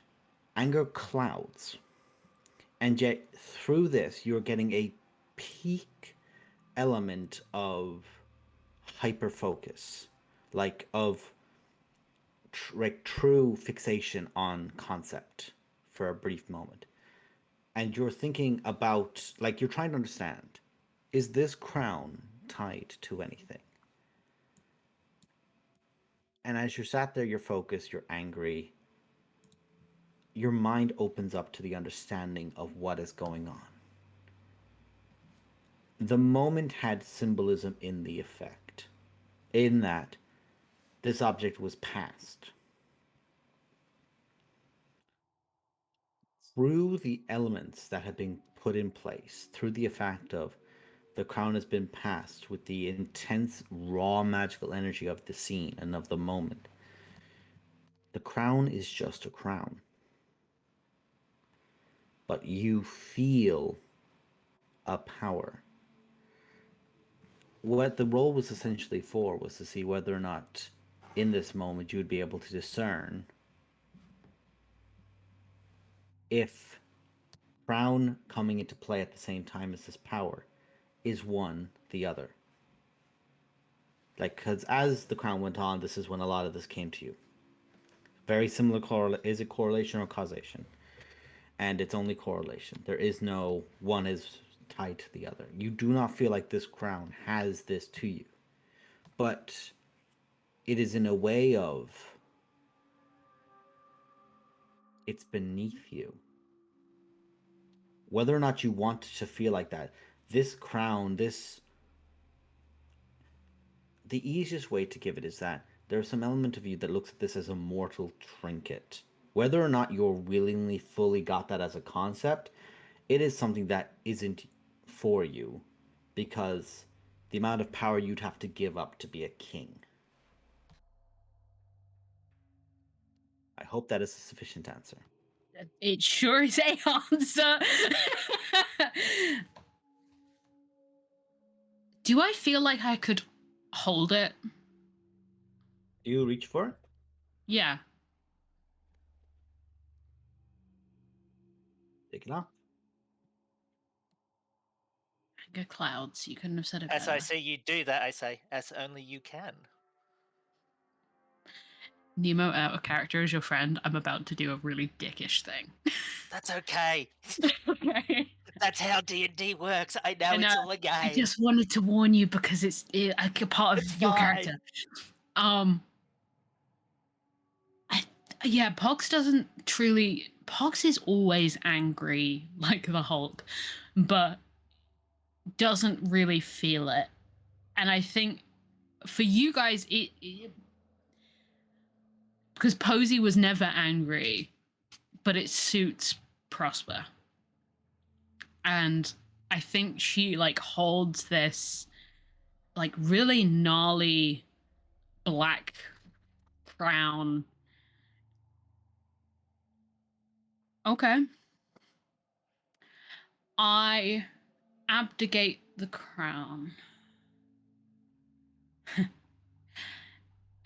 Anger clouds. And yet, through this, you're getting a peak element of hyper focus, like of true fixation on concept for a brief moment. And you're thinking about, like, you're trying to understand, is this crown tied to anything? And as you're sat there, you're focused, you're angry, your mind opens up to the understanding of what is going on. The moment had symbolism in the effect, in that this object was passed. Through the elements that have been put in place, through the effect of the crown has been passed with the intense, raw magical energy of the scene and of the moment, the crown is just a crown. But you feel a power. What the role was essentially for was to see whether or not in this moment you would be able to discern if crown coming into play at the same time as this power is one the other. Like, because as the crown went on, this is when a lot of this came to you. Very similar is it correlation or causation? And it's only correlation. There is no one is tied to the other. You do not feel like this crown has this to you. But it is in a way of it's beneath you. Whether or not you want to feel like that, this crown, the easiest way to give it is that there's some element of you that looks at this as a mortal trinket. Whether or not you're willingly fully got that as a concept, it is something that isn't for you because the amount of power you'd have to give up to be a king. I hope that is a sufficient answer. It sure is a answer. Do I feel like I could hold it? Do you reach for it? Yeah. Take it off. Anger clouds. You couldn't have said it As better. I see you do that, I say, as only you can. Nemo, out of character as your friend, I'm about to do a really dickish thing. That's okay. Okay. That's how D&D works. I know it's all a game. I just wanted to warn you because it's a part of It's your fine. character. Yeah, Pox doesn't truly. Pox is always angry like the Hulk, but doesn't really feel it. And I think for you guys, it because Posey was never angry, but it suits Prosper. And I think she like holds this like really gnarly black crown. Okay. I abdicate the crown.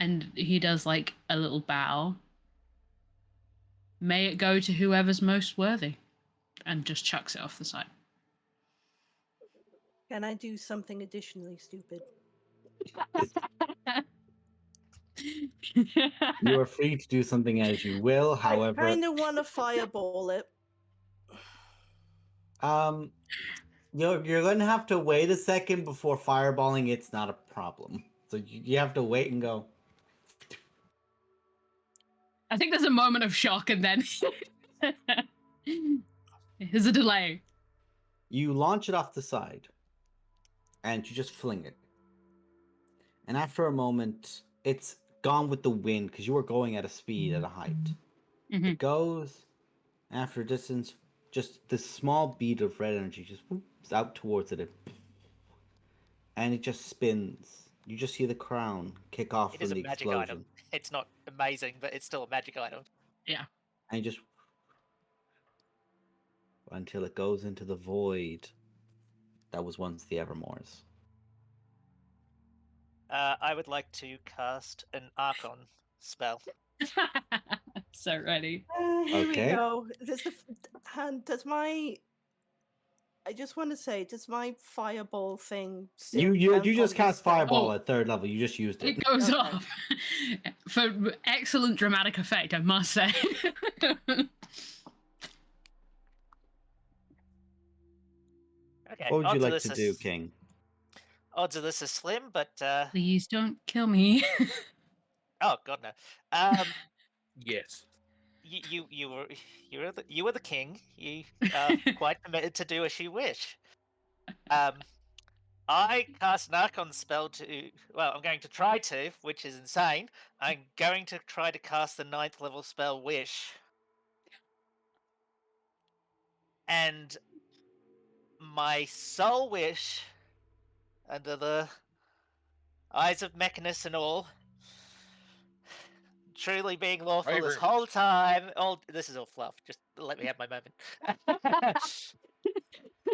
And he does like a little bow. May it go to whoever's most worthy. And just chucks it off the side. Can I do something additionally stupid? You are free to do something as you will. However, I kind of want to fireball it. you're going to have to wait a second before fireballing. It's not a problem. So you have to wait and go. I think there's a moment of shock and then there's a delay. You launch it off the side, and you just fling it. And after a moment, it's gone with the wind because you were going at a speed at a height. Mm-hmm. It goes, after a distance, just this small bead of red energy just whoops out towards it, and it just spins. You just see the crown kick off It is from a the magic explosion. item. It's not amazing, but it's still a magic item. Yeah. And you just until it goes into the void that was once the Evermores. I would like to cast an Archon spell. So ready. Here we Okay. go. Does my... I just want to say, does my fireball thing still You count just on cast the spell? fireball at 3rd level. You just used it. It goes Okay. off. For excellent dramatic effect, I must say. Okay. What would you odds of like this to is- do, King? Odds of this is slim, but Please don't kill me. oh god no. Yes. You were the king. You are quite permitted to do as you wish. I cast an Archon spell to. Well, I'm going to try to, which is insane. I'm going to try to cast the 9th level spell Wish, and my soul wish, under the eyes of Mechanus and all, truly being lawful this Favorite. whole time. This is all fluff. Just let me have my moment.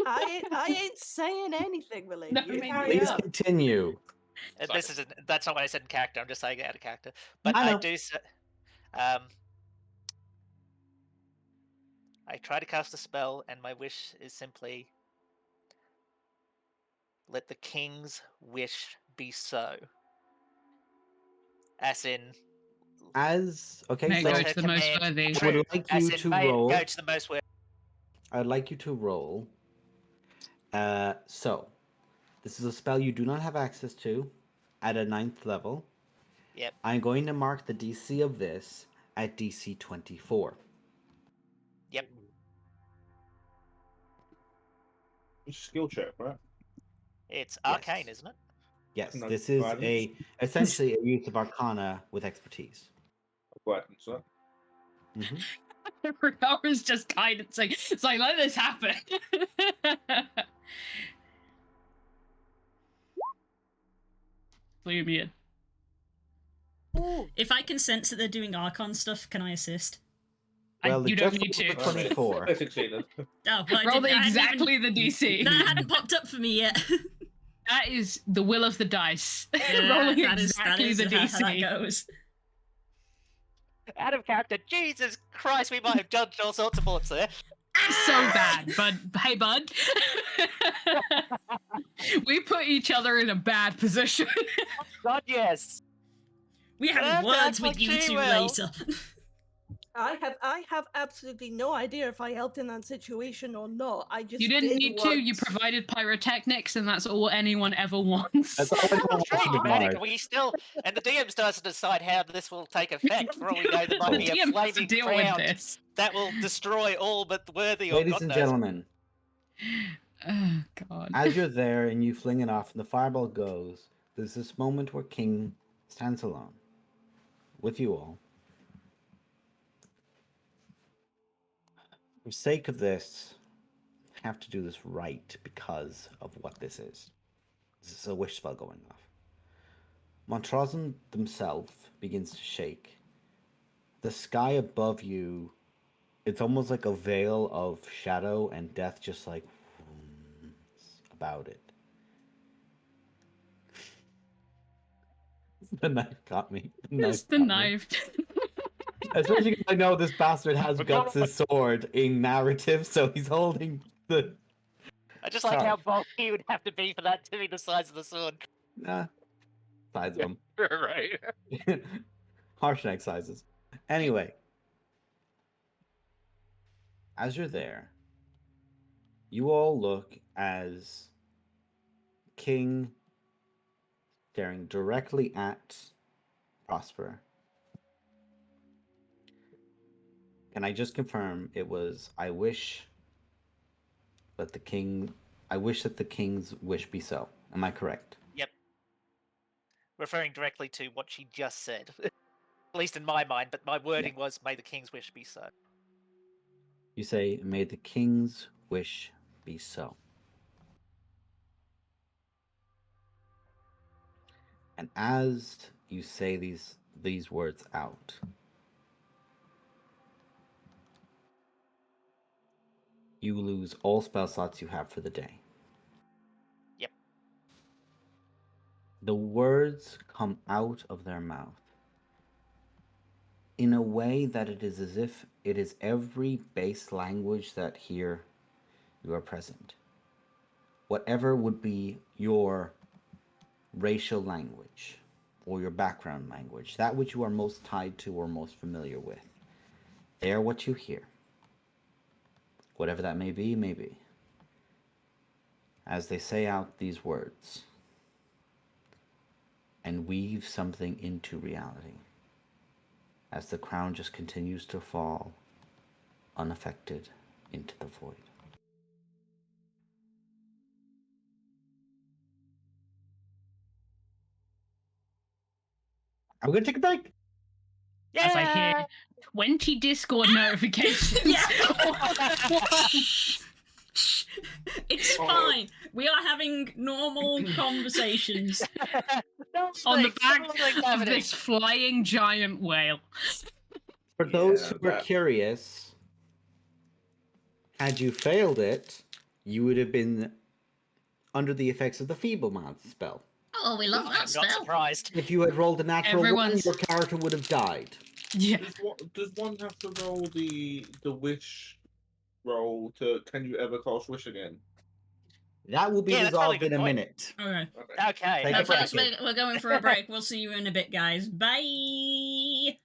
I ain't saying anything, Milady. No, You me carry Please on. continue. That's not what I said in character. I'm just saying it out of character. But I I know. do. I try to cast a spell, and my wish is simply let the king's wish be so. As in, Okay, May it so go let to her the most command worthy. I true. would like As you in, to may it roll. go to the most worthy. I'd like you to roll. So, this is a spell you do not have access to at a 9th level. Yep. I'm going to mark the DC of this at DC 24. Yep. It's a skill check, right? It's Yes. arcane, isn't it? Yes, No, this is guidance. essentially a use of Arcana with expertise. Guidance, right? Ricora's just guidancing. It's like, let this happen. Leave me in. If I can sense that they're doing Archon stuff, can I assist? Well, You it don't just need rolled to. a 24. They succeeded. Oh, well, I Roll didn't, I hadn't exactly even, the DC. that hadn't popped up for me yet. That is the will of the dice. Yeah, Rolling that exactly is the how DC. that goes. Out of character. Jesus Christ, we might have judged all sorts of bullets there. So bad, but hey, bud. We put each other in a bad position. God, yes. We have Yeah, words that's with what you she two will. later. I have absolutely no idea if I helped in that situation or not. I just You didn't did need to. You what- provided pyrotechnics, and that's all anyone ever wants. That's all anyone wants Very to be dramatic. barred. We still, and the DM still has to decide how this will take effect. For all we know, there might The be a DM has to flaming deal with crown this. that will destroy all but the worthy. Or Ladies God and knows. gentlemen, Oh God. as you're there and you fling it off and the fireball goes, there's this moment where King stands alone with you all. For the sake of this, I have to do this right because of what this is. This is a wish spell going off. Montrozan himself begins to shake. The sky above you, it's almost like a veil of shadow and death just like about it. The knife got me. It's the got me. knife. Especially because I know this bastard has But go Guts' sword in narrative, so he's holding the. I just like how bulky would have to be for that to be the size of the sword. Nah, size of them. Right. Harshnag sizes. Anyway, as you're there, you all look as King staring directly at Prosper. Can I just confirm it was I wish that the king's wish be so. Am I correct? Yep. Referring directly to what she just said. At least in my mind, but my wording was, may the king's wish be so. You say, may the king's wish be so. And as you say these words out, you lose all spell slots you have for the day. Yep. The words come out of their mouth in a way that it is as if it is every base language that here you are present. Whatever would be your racial language or your background language, that which you are most tied to or most familiar with. They are what you hear. Whatever that may be, as they say out these words and weave something into reality, as the crown just continues to fall unaffected into the void. I'm gonna take a break. As I hear 20 Discord notifications. It's fine. We are having normal conversations. On the back of this flying giant whale. For those who are curious, had you failed it, you would have been under the effects of the Feeble Mouth spell. Oh, we love that spell. Not surprised. If you had rolled a natural one, your character would have died. Yeah. Does one have to roll the wish roll to? Can you ever cast wish again? That will be resolved in a minute. Okay. Okay. But first, we're going for a break. We'll see you in a bit, guys. Bye.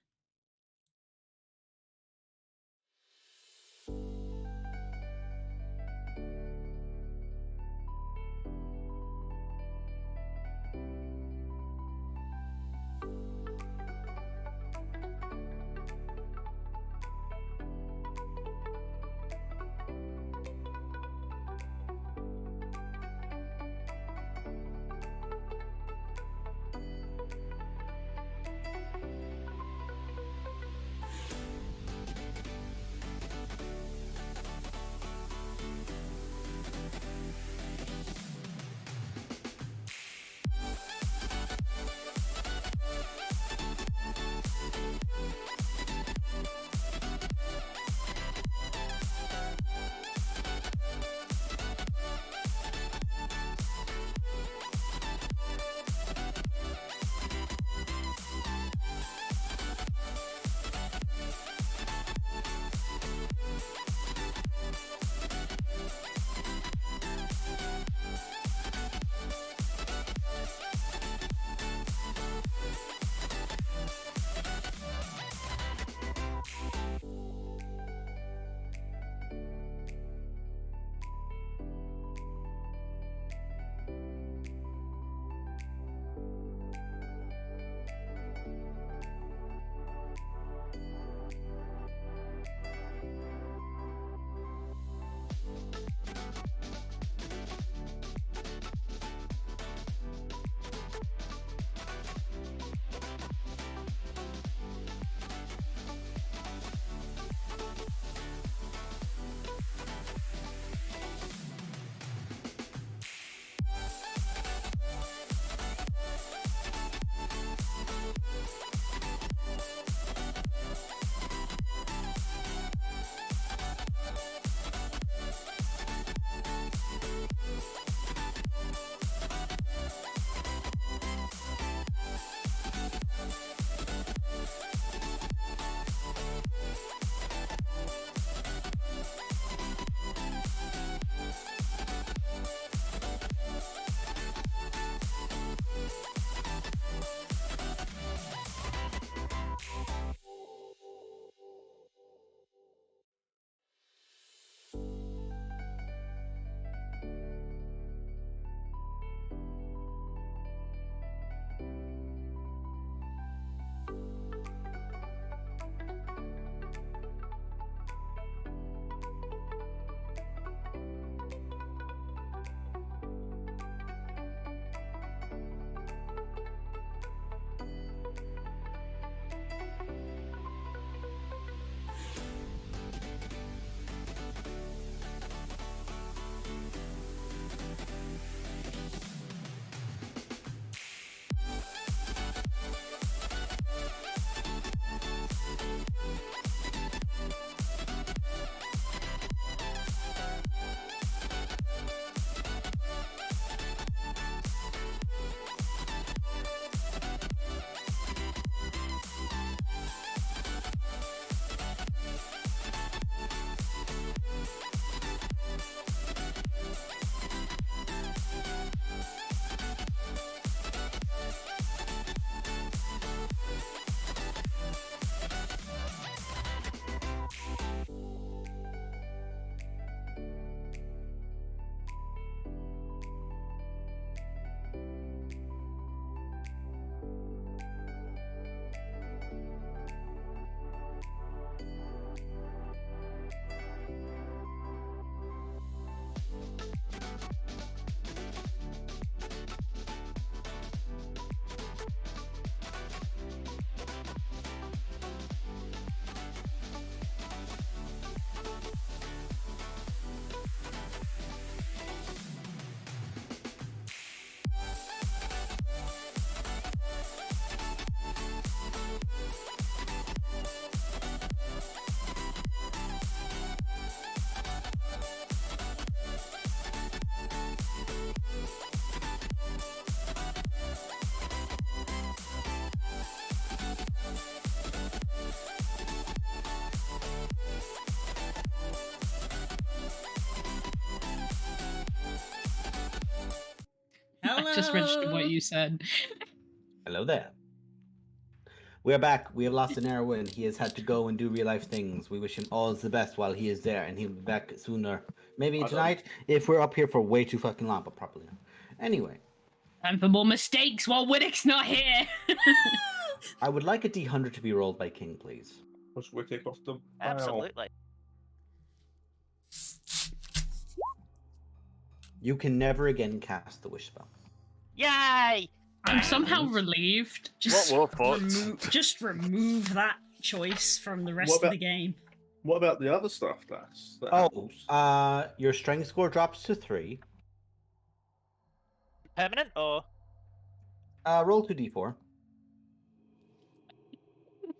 just registered what you said. Hello there. We are back. We have lost an Erwin. He has had to go and do real life things. We wish him all the best while he is there, and he'll be back sooner. Maybe tonight, if we're up here for way too fucking long, but probably not. Anyway. Time for more mistakes while Wittick's not here. I would like a D100 to be rolled by King, please. Was Wittick off the Absolutely. You can never again cast the wish spell. Yay! I'm somehow relieved. Just What remove that choice from the rest of the game. What about the other stuff that happens? Your strength score drops to 3. Permanent or? Roll 2d4.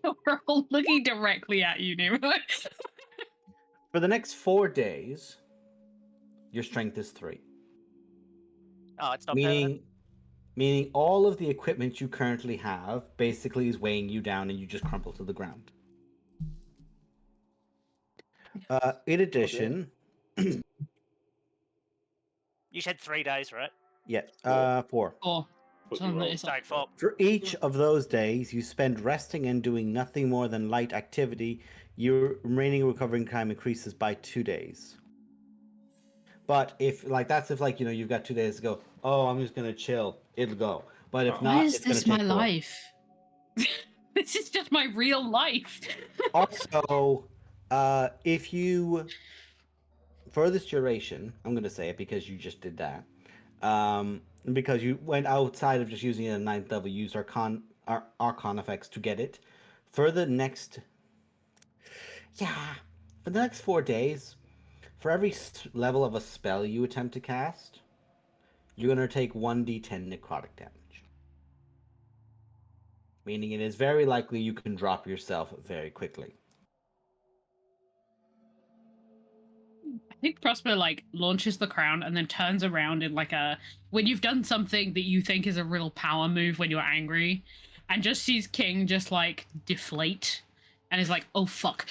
We're all looking directly at you, Nemo. For the next 4 days, your strength is 3. Oh, it's not permanent? Meaning all of the equipment you currently have basically is weighing you down and you just crumple to the ground. In addition... You said 3 days, right? Yeah, 4. 4. Sorry, 4. For each of those days, you spend resting and doing nothing more than light activity. Your remaining recovering time increases by 2 days. But if you've got 2 days to go, oh, I'm just gonna chill, it'll go. But if not, is this my life? This is just my real life. Also, if you, for this duration, I'm gonna say it because you just did that. Because you went outside of just using it at 9th level, you used Archon effects to get it. For the next 4 days, for every level of a spell you attempt to cast, you're going to take 1d10 necrotic damage. Meaning it is very likely you can drop yourself very quickly. I think Prosper launches the crown and then turns around in when you've done something that you think is a real power move when you're angry, and just sees King just deflate, and is like, oh fuck.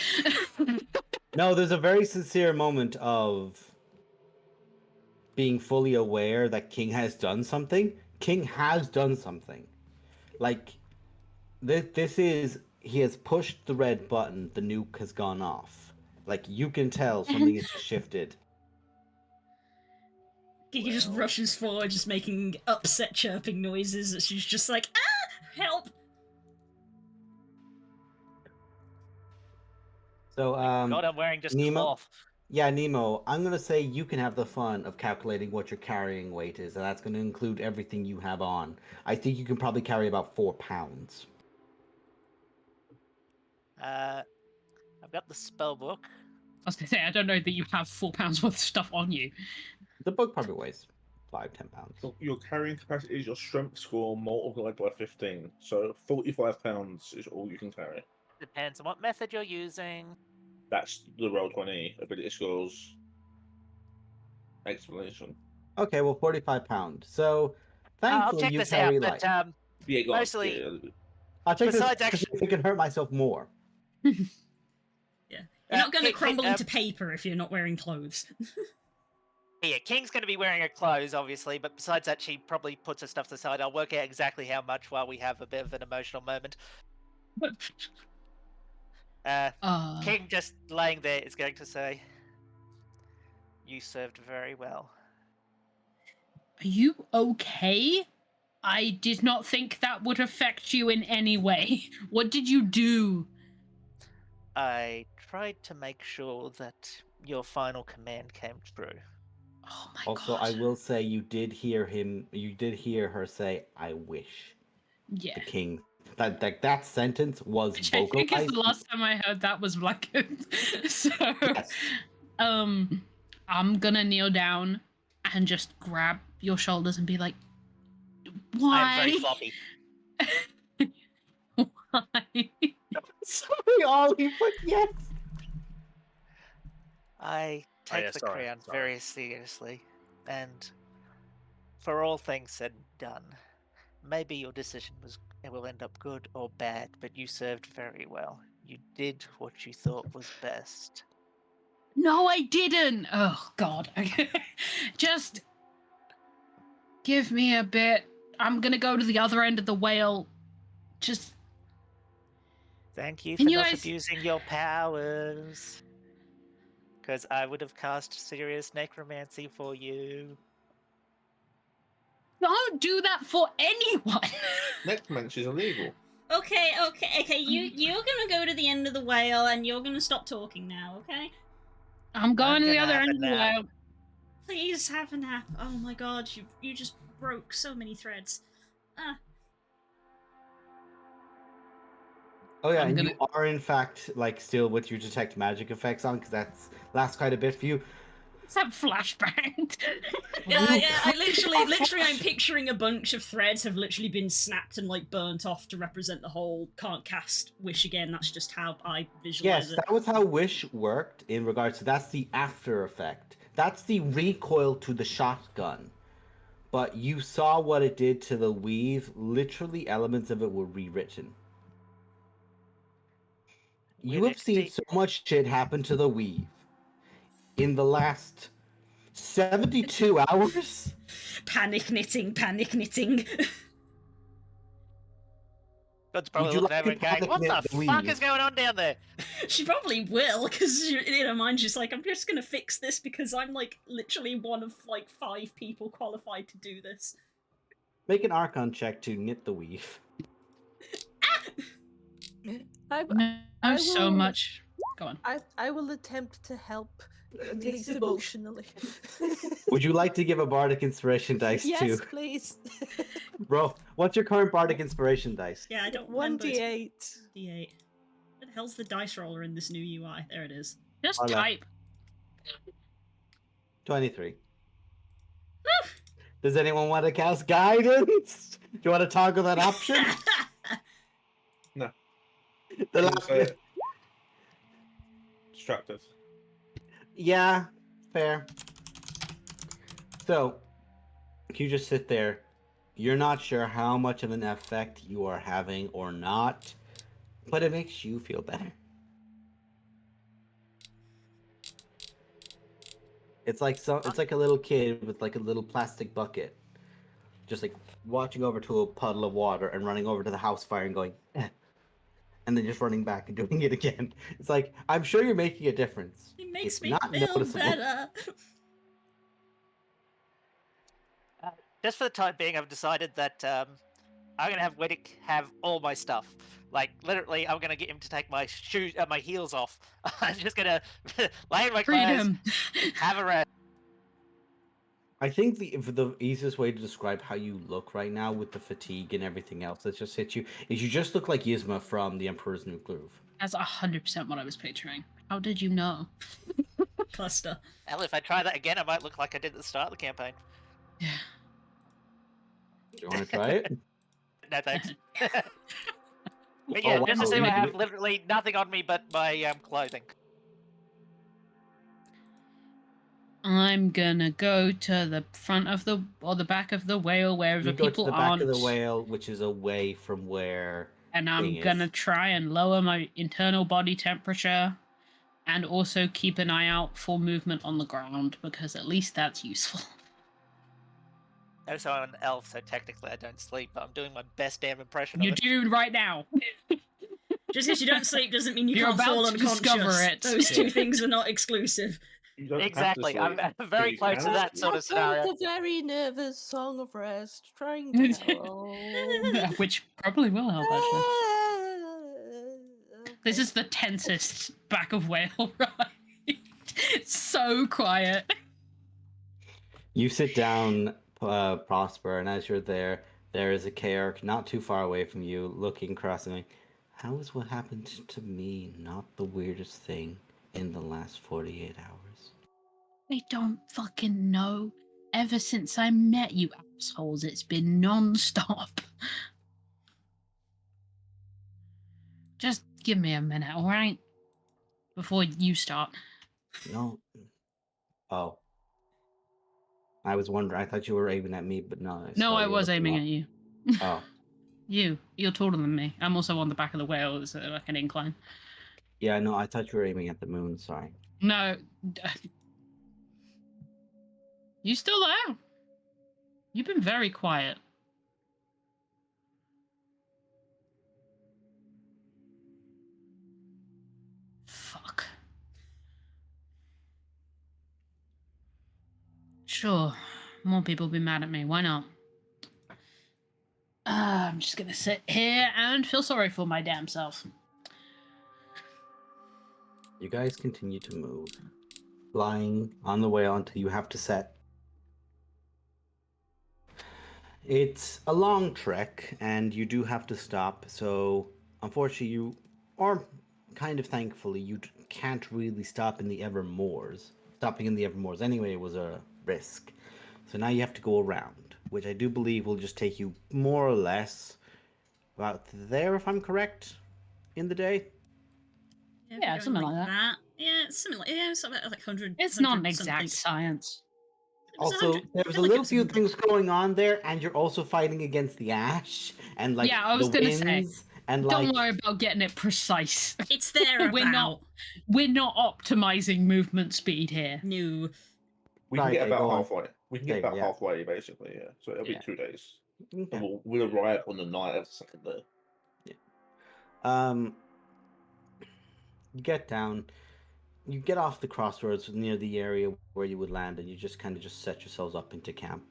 No, there's a very sincere moment of being fully aware that King has done something. King has done something. He has pushed the red button, the nuke has gone off. You can tell something has shifted. Giga just rushes forward, just making upset chirping noises. She's just like, help! So, God, I'm wearing just cloth. Yeah, Nemo, I'm going to say you can have the fun of calculating what your carrying weight is, and that's going to include everything you have on. I think you can probably carry about 4 pounds. I've got the spell book. I was going to say, I don't know that you have 4 pounds worth of stuff on you. The book probably weighs 5-10 pounds. So your carrying capacity is your strength score multiplied by 15. So 45 pounds is all you can carry. Depends on what method you're using. That's the Roll20 ability scores explanation. Okay, well, 45 pounds. So, thankfully, I'll check you this carry out, light. but Yeah, go mostly. on. I'll check besides this if it can hurt myself more. Yeah, you're not going to crumble into paper if you're not wearing clothes. Yeah, King's going to be wearing her clothes, obviously, but besides that, she probably puts her stuff to the side. I'll work out exactly how much while we have a bit of an emotional moment. King just laying there is going to say, "You served very well." Are you okay? I did not think that would affect you in any way. What did you do? I tried to make sure that your final command came true. Oh my Also, god. I will say you did hear her say, I wish. Yeah. The king. That sentence was vocalized. I think it's the last time I heard that was so Yes. I'm gonna kneel down and just grab your shoulders and be like, why? I'm very floppy. Why? Sorry, Ollie, but yes. I take the crown very seriously, and for all things said and done, maybe your decision will end up good or bad, but you served very well. You did what you thought was best. No, I didn't. Oh God. Just Give me a bit. I'm gonna go to the other end of the whale. Just. Thank you Can for you not guys- abusing your powers. Because I would have cast serious necromancy for you. Don't do that for anyone. Necromancy is illegal. Okay. You're gonna go to the end of the whale, and you're gonna stop talking now. Okay. I'm going to the gonna other have end a of the nap. whale. Please have a nap. Oh my god, you just broke so many threads. Oh yeah, I'm and gonna- you are in fact like still with your detect magic effects on, because that's lasts quite a bit for you. What's that flashbang? Yeah, I literally, I'm picturing a bunch of threads have literally been snapped and like burnt off to represent the whole can't cast wish again. That's just how I visualize Yes, it. that was how wish worked in regards to that's the after effect. That's the recoil to the shotgun. But you saw what it did to the weave. Literally, elements of it were rewritten. You Will have it seen be- so much shit happen to the weave in the last 72 hours. Panic knitting. God's probably you looking like over to and going, panic what knit the the fuck weave?" is going on down there? She probably will, because in her mind she's like, I'm just gonna fix this because I'm like literally one of like 5 people qualified to do this. Make an Archon check to knit the weave. No, so will- much. Go on. I will attempt to help, at least emotionally. Would you like to give a bardic inspiration dice Yes, to please. Bro, what's your current bardic inspiration dice? Yeah, I don't remember. 1d8. D8. Where the hell's the dice roller in this new UI? There it is. Just Hola. type. 23. Does anyone want to cast guidance? Do you want to toggle that option? No. The Didn't last say it. Distracted. Yeah, fair. So, you just sit there. You're not sure how much of an effect you are having or not, but it makes you feel better. It's like a little kid with like a little plastic bucket, just like watching over to a puddle of water and running over to the house fire and going, eh, and then just running back and doing it again. It's like, I'm sure you're making a difference. It makes It's me not feel noticeable. better. Just for the time being, I've decided that I'm gonna have Weddick have all my stuff. Like literally, I'm gonna get him to take my shoes, my heels off. I'm just gonna lay in my clothes, Freedom. have a rest. I think the easiest way to describe how you look right now with the fatigue and everything else that just hit you is you just look like Yzma from The Emperor's New Groove. That's 100% what I was picturing. How did you know? Cluster. Hell, if I try that again, I might look like I did at the start of the campaign. Yeah. Do you want to try it? No thanks. But Oh, yeah, wow. just to see, I You- have literally nothing on me but my clothing. I'm gonna go to the front of the back of the whale wherever You go to people the back aren't, of the whale, which is away from where and I'm thing is. gonna try and lower my internal body temperature, and also keep an eye out for movement on the ground because at least that's useful. Also, I'm an elf, so technically I don't sleep, but I'm doing my best damn impression You of it. do right now. Just because you don't sleep doesn't mean you You're can't about fall to unconscious. discover it. Those Yeah. two things are not exclusive. You don't have to Exactly, I'm sleep, but very you close can to that sleep. sort of I've heard scenario. the very nervous song of rest, trying to help. Which probably will help actually. This Okay. is the tensest back of whale ride. It's so quiet. You sit down, Prosper, and as you're there, there is a Kaerk not too far away from you, looking across and going, how is what happened to me not the weirdest thing in the last 48 hours? I don't fucking know. Ever since I met you assholes, it's been non-stop. Just give me a minute, alright? Before you start. No. Oh. I was wondering, I thought you were aiming at me, but no. No, I was aiming at you. Oh. You're taller than me. I'm also on the back of the whale, it's like an incline. Yeah, no, I thought you were aiming at the moon, sorry. No. You still there? You've been very quiet. Fuck. Sure, more people will be mad at me. Why not? I'm just gonna sit here and feel sorry for my damn self. You guys continue to move, flying on the way until you have to set. It's a long trek, and you do have to stop. So, unfortunately, or kind of thankfully, you can't really stop in the Evermoors. Stopping in the Evermoors anyway was a risk. So now you have to go around, which I do believe will just take you more or less about there, if I'm correct, in the day. Yeah, something like that. Yeah, something like 100. It's not an 100 exact something. science. Also, there's a little few things going on there, and you're also fighting against the ash and like yeah, I was the gonna winds, say, and don't like worry about getting it precise. It's there. we're not optimizing movement speed here. No. We can Right, get okay, about go on. halfway. We can Okay, get about yeah. halfway, basically, yeah. So it'll be Yeah. 2 days. Okay. And we'll arrive on the night of the second day. You get down, you get off the crossroads near the area where you would land, and you just kind of just set yourselves up into camp.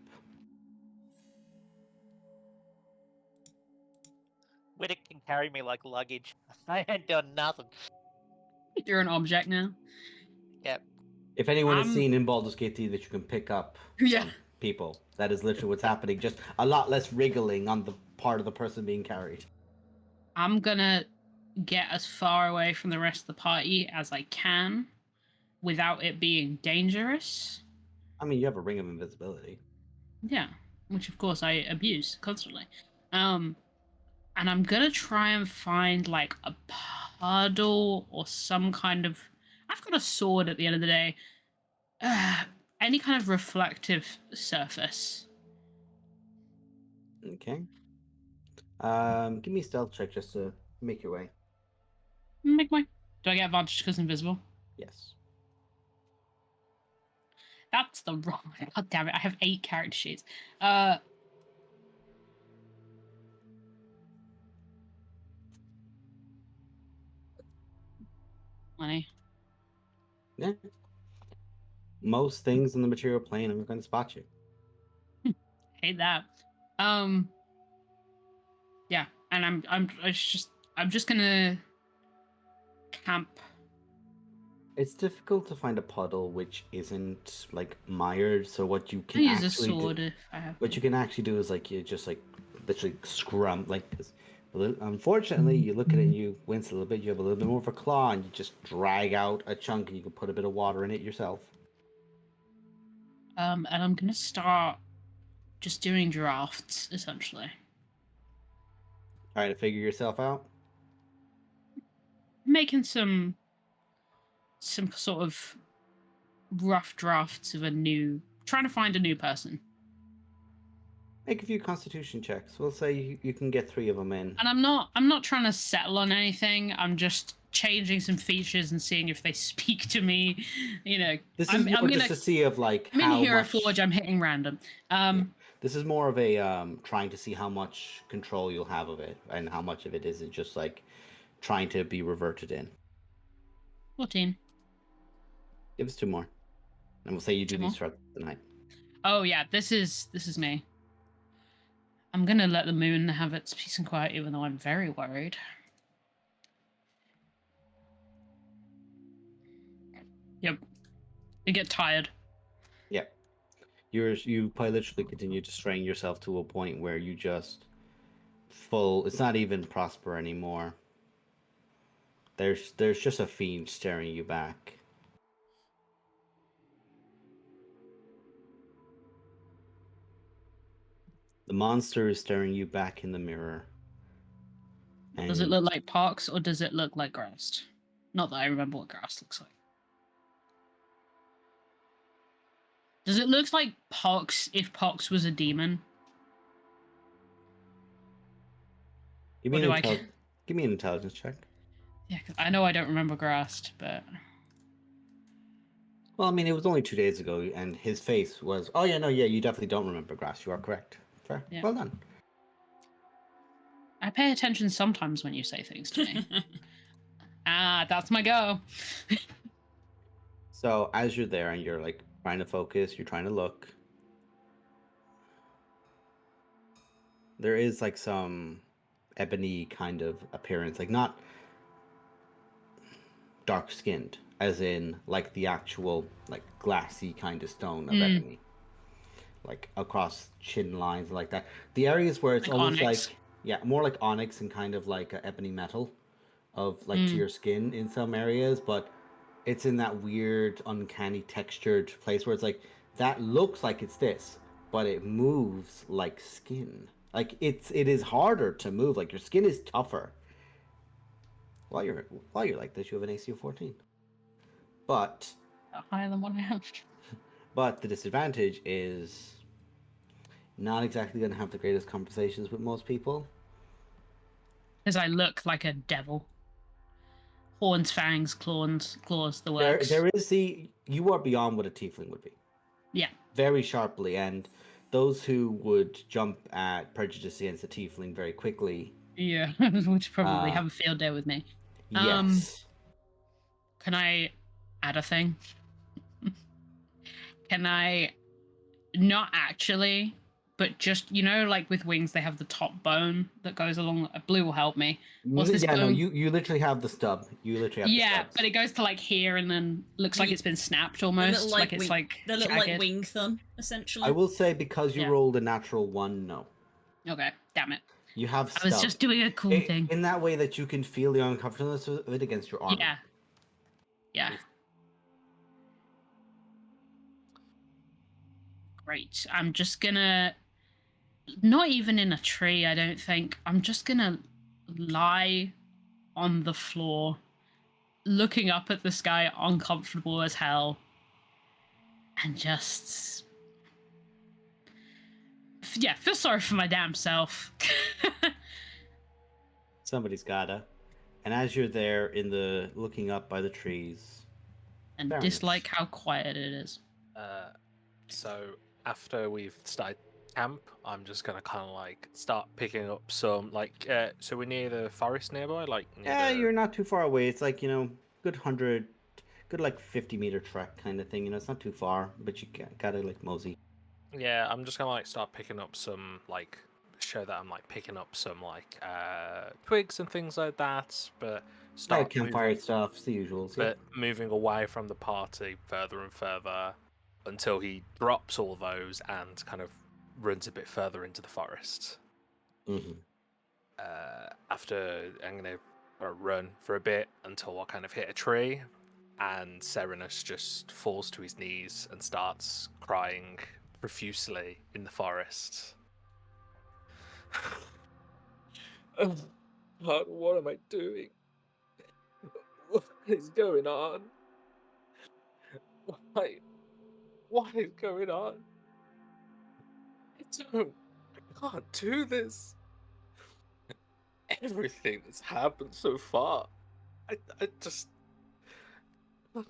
Whittick can carry me like luggage. I ain't done nothing. You're an object now. Yep. If anyone has seen in Baldur's Gate 3 that you can pick up Yeah. people, that is literally what's happening. Just a lot less wriggling on the part of the person being carried. I'm gonna get as far away from the rest of the party as I can without it being dangerous. I mean, you have a ring of invisibility. Yeah, which of course I abuse constantly. And I'm gonna try and find like a puddle or some kind of. I've got a sword at the end of the day. Any kind of reflective surface. Okay. Give me a stealth check just to make your way. Make my. Do I get advantage because invisible? Yes. That's the wrong. God damn it! I have 8 character sheets. Money. Yeah. Most things in the material plane are going to spot you. Hate that. Yeah, and I'm just gonna camp. It's difficult to find a puddle which isn't like mired. So what you can I use a actually sword do, if I have. what you can actually do is like you just like literally scrum like. Unfortunately, you look at it and you wince a little bit. You have a little bit more of a claw, and you just drag out a chunk, and you can put a bit of water in it yourself. And I'm gonna start just doing drafts essentially. Trying to figure yourself out. Making some sort of rough drafts of trying to find a new person. Make a few constitution checks. We'll say you can get 3 of them in. And I'm not trying to settle on anything. I'm just changing some features and seeing if they speak to me. You know, This is more just to see of like I'm how in Hero much... Forge. I'm hitting random. This is more of a trying to see how much control you'll have of it, and how much of it isn't just like trying to be reverted in. 14. Give us 2 more, and we'll say you do 2 these more? throughout the night. Oh yeah, this is me. I'm gonna let the moon have its peace and quiet, even though I'm very worried. Yep. You get tired. Yep. You quite literally continue to strain yourself to a point where you just it's not even prosper anymore. There's just a fiend staring you back. The monster is staring you back in the mirror. And Does it look like Parks or does it look like grass? Not that I remember what grass looks like. Does it look like Parks if Parks was a demon? Give me an intelligence check. Yeah, 'cause I know I don't remember grass, but Well, I mean, it was only 2 days ago, and his face was, "Oh yeah, no, yeah, you definitely don't remember Grass. You are correct. Fair. Yeah. Well done." I pay attention sometimes when you say things to me. That's my go. So as you're there and you're like trying to focus, you're trying to look. There is like some ebony kind of appearance, like not dark skinned, as in like the actual like glassy kind of stone of ebony, like across chin lines like that. The areas where it's Like almost onyx. like, yeah, more like onyx and kind of like a ebony metal of like to your skin in some areas, but it's in that weird uncanny textured place where it's like that looks like it's this, but it moves like skin. Like it is harder to move. Like your skin is tougher. While you're like this, you have an AC of 14. But Higher than what I have. but the disadvantage is not exactly going to have the greatest conversations with most people. Because I look like a devil. Horns, fangs, claws, the works. There is you are beyond what a tiefling would be. Yeah. Very sharply, and those who would jump at prejudice against a tiefling very quickly. Yeah, would probably have a field day with me. Yes. Can I add a thing? Can I not actually, but just, like with wings, they have the top bone that goes along. Blue will help me. What's this bone? No, you literally have the stub. You literally have the stubs. But it goes to like here and then looks like it's been snapped almost. Like it's like the little like wing thumb, essentially. I will say because you rolled a natural 1, no. Okay, damn it. You have stub. I was just doing a cool thing. In that way that you can feel the uncomfortableness of it against your arm. Yeah. Yeah. Great. I'm just gonna, not even in a tree, I don't think. I'm just gonna lie on the floor, looking up at the sky, uncomfortable as hell, and just, feel sorry for my damn self. Somebody's gotta. And as you're there in the looking up by the trees, and dislike how quiet it is. So after we've started camp, I'm just gonna kind of like start picking up some so we're near the forest nearby, you're not too far away. It's like good 50-meter trek kind of thing. It's not too far, but you gotta like mosey. Yeah, I'm just gonna like start picking up some show that I'm like picking up some twigs and things like that, but start campfire stuff, the usuals. But moving away from the party further and further until he drops all those and kind of runs a bit further into the forest. Mm-hmm. After I'm gonna run for a bit until I kind of hit a tree, and Serenus just falls to his knees and starts crying profusely in the forest. What am I doing? What is going on? What is going on? I can't do this. Everything that's happened so far, I can't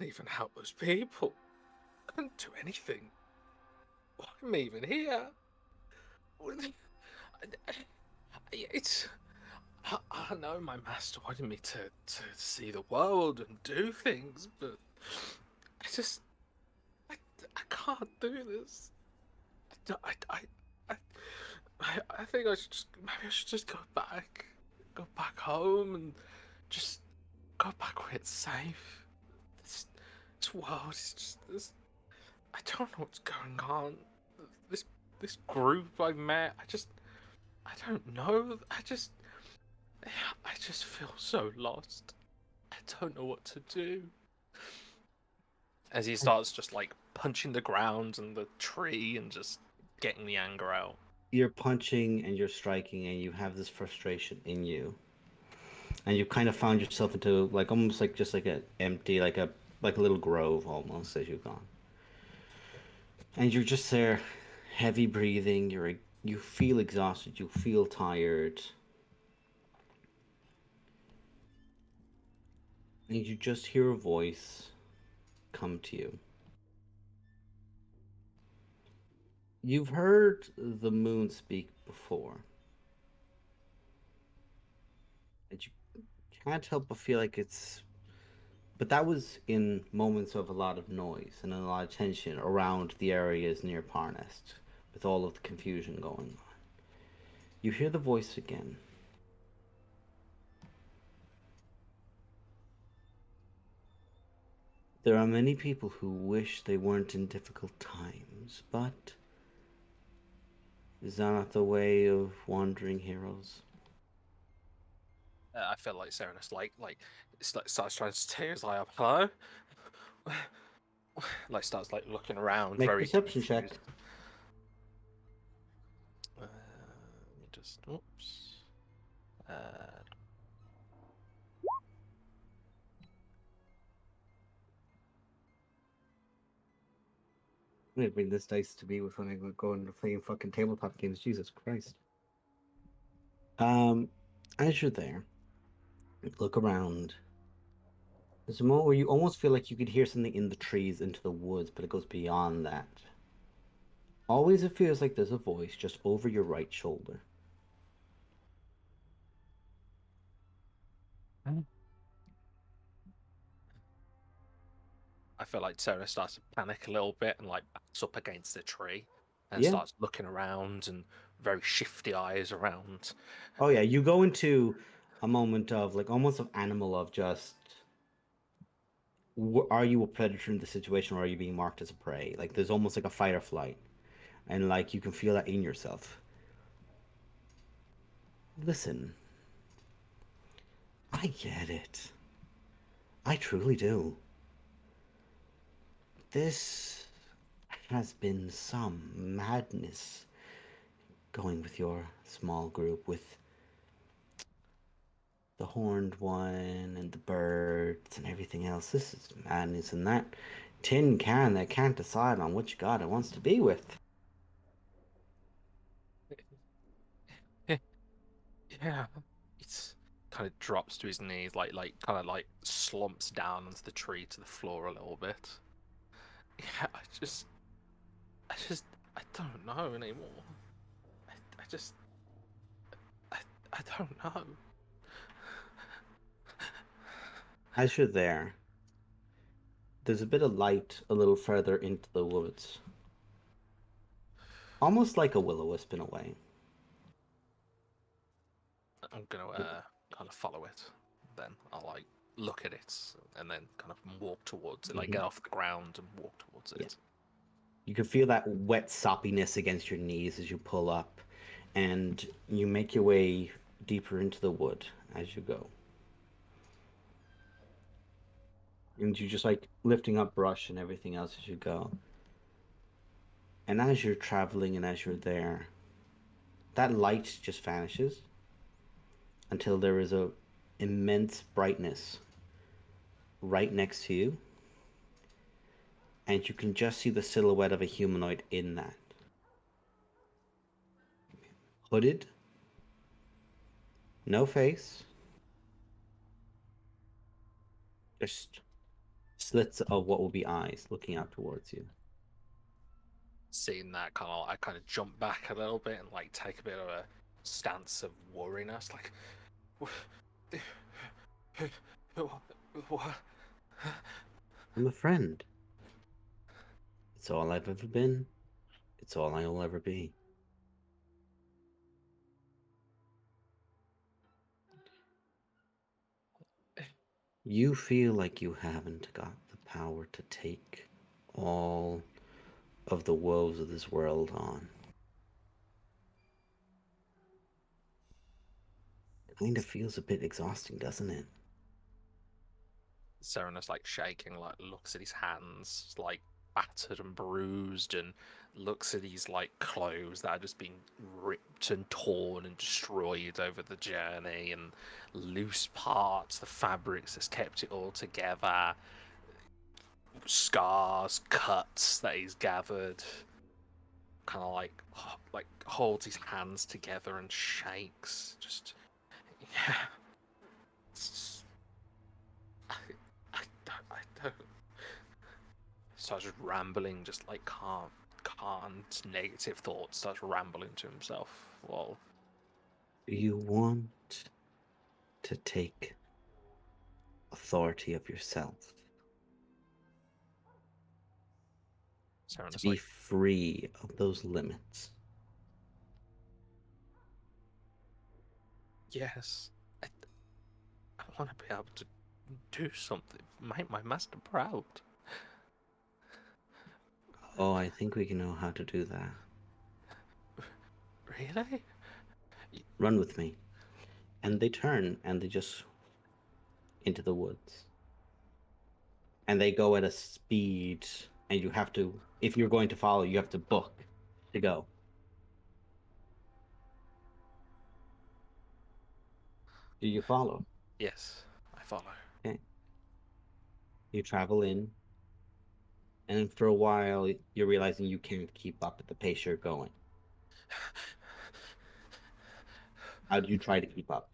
even help those people. I couldn't do anything. Why am I even here? I know my master wanted me to see the world and do things, but I can't do this. I think I should just go back home and just go back where it's safe. This world is just this. I don't know what's going on. This group I met, I don't know. I just feel so lost. I don't know what to do. As he starts just like punching the ground and the tree and just getting the anger out. You're punching and you're striking and you have this frustration in you. And you kind of found yourself into like almost like just like an empty, like a little grove almost as you've gone. And you're just there, heavy breathing, you feel exhausted, you feel tired. And you just hear a voice come to you. You've heard the moon speak before. And you can't help but feel like it's. But that was in moments of a lot of noise and a lot of tension around the areas near Parnest, with all of the confusion going on. You hear the voice again. There are many people who wish they weren't in difficult times, but is that not the way of wandering heroes? I feel like Serenus starts trying to tear his eye up. Hello, like starts like looking around, Make a very perception confused. check. Let me just oops. I'm gonna bring this dice to be with when I go into playing fucking tabletop games. Jesus Christ. As you're there, look around. There's a moment where you almost feel like you could hear something in the trees into the woods, but it goes beyond that. Always it feels like there's a voice just over your right shoulder. I feel like Serenus starts to panic a little bit and like backs up against the tree and Yeah. starts looking around and very shifty eyes around. Oh yeah, you go into a moment of like almost of animal of just are you a predator in the situation or are you being marked as a prey? Like there's almost like a fight or flight. And like you can feel that in yourself. Listen. I get it. I truly do. This has been some madness going with your small group with the horned one and the birds and everything else. This is madness, and that tin can that can't decide on which god it wants to be with. Yeah, it's kind of drops to his knees, like kind of like slumps down onto the tree to the floor a little bit. Yeah, I don't know anymore. I just, I don't know. As you're there, there's a bit of light a little further into the woods. Almost like a will-o-wisp in a way. I'm gonna kind of follow it. Then I'll like look at it and then kind of walk towards it, like get off the ground and walk towards it. Yeah. You can feel that wet soppiness against your knees as you pull up, and you make your way deeper into the wood as you go. And you just like lifting up brush and everything else as you go. And as you're traveling and as you're there, that light just vanishes until there is a immense brightness right next to you, and you can just see the silhouette of a humanoid in that. Hooded, no face, just slits of what will be eyes looking out towards you. Seeing that, I kind of jump back a little bit and like take a bit of a stance of worriness, like. What? I'm a friend. It's all I've ever been. It's all I will ever be. You feel like you haven't got the power to take all of the woes of this world on. Kind of feels a bit exhausting, doesn't it? Serenus like shaking, like looks at his hands, like battered and bruised, and looks at his like clothes that are just being ripped and torn and destroyed over the journey, and loose parts, the fabrics that's kept it all together, scars, cuts that he's gathered. Kind of like holds his hands together and shakes. Just yeah. I don't. Starts just rambling, just like calm and negative thoughts starts rambling to himself. Well, do you want to take authority of yourself? To be free of those limits? Yes. I want to be able to do something, make my master proud. Oh, I think we can know how to do that. Really? Run with me. And they turn and they just into the woods. And they go at a speed, and you have to, if you're going to follow, you have to book to go. Do you follow? Yes, I follow. Okay. You travel in, and for a while, you're realizing you can't keep up at the pace you're going. How do you try to keep up?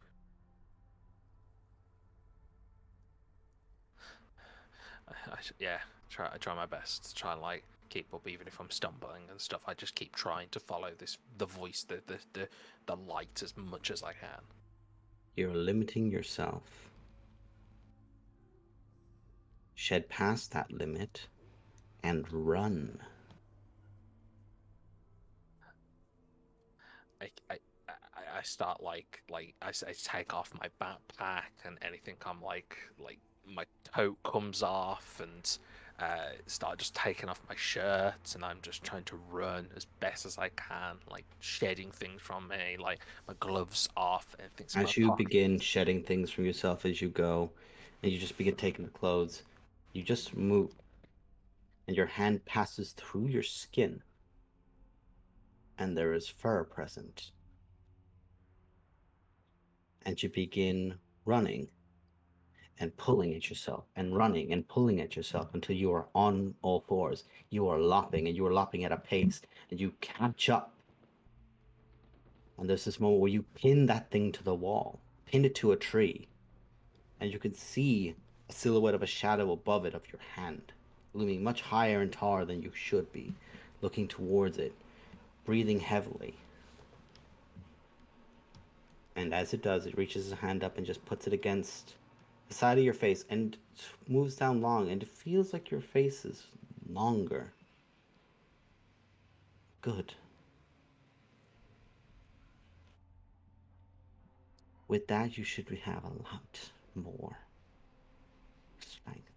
I try my best to try and like keep up, even if I'm stumbling and stuff. I just keep trying to follow the voice, the light as much as I can. You're limiting yourself. Shed past that limit and run. I start like I take off my backpack and anything. I'm like my coat comes off and start just taking off my shirt, and I'm just trying to run as best as I can, like shedding things from me, like my gloves off and things. As you begin shedding things from yourself as you go, and you just begin taking the clothes, you just move, and your hand passes through your skin, and there is fur present. And you begin running and pulling at yourself, and running and pulling at yourself until you are on all fours. You are lopping, and you are lopping at a pace, and you catch up. And there's this moment where you pin that thing to the wall, pin it to a tree, and you can see a silhouette of a shadow above it of your hand, looming much higher and taller than you should be, looking towards it, breathing heavily. And as it does, it reaches its hand up and just puts it against the side of your face and moves down long, and it feels like your face is longer. Good. With that, you should have a lot more strength.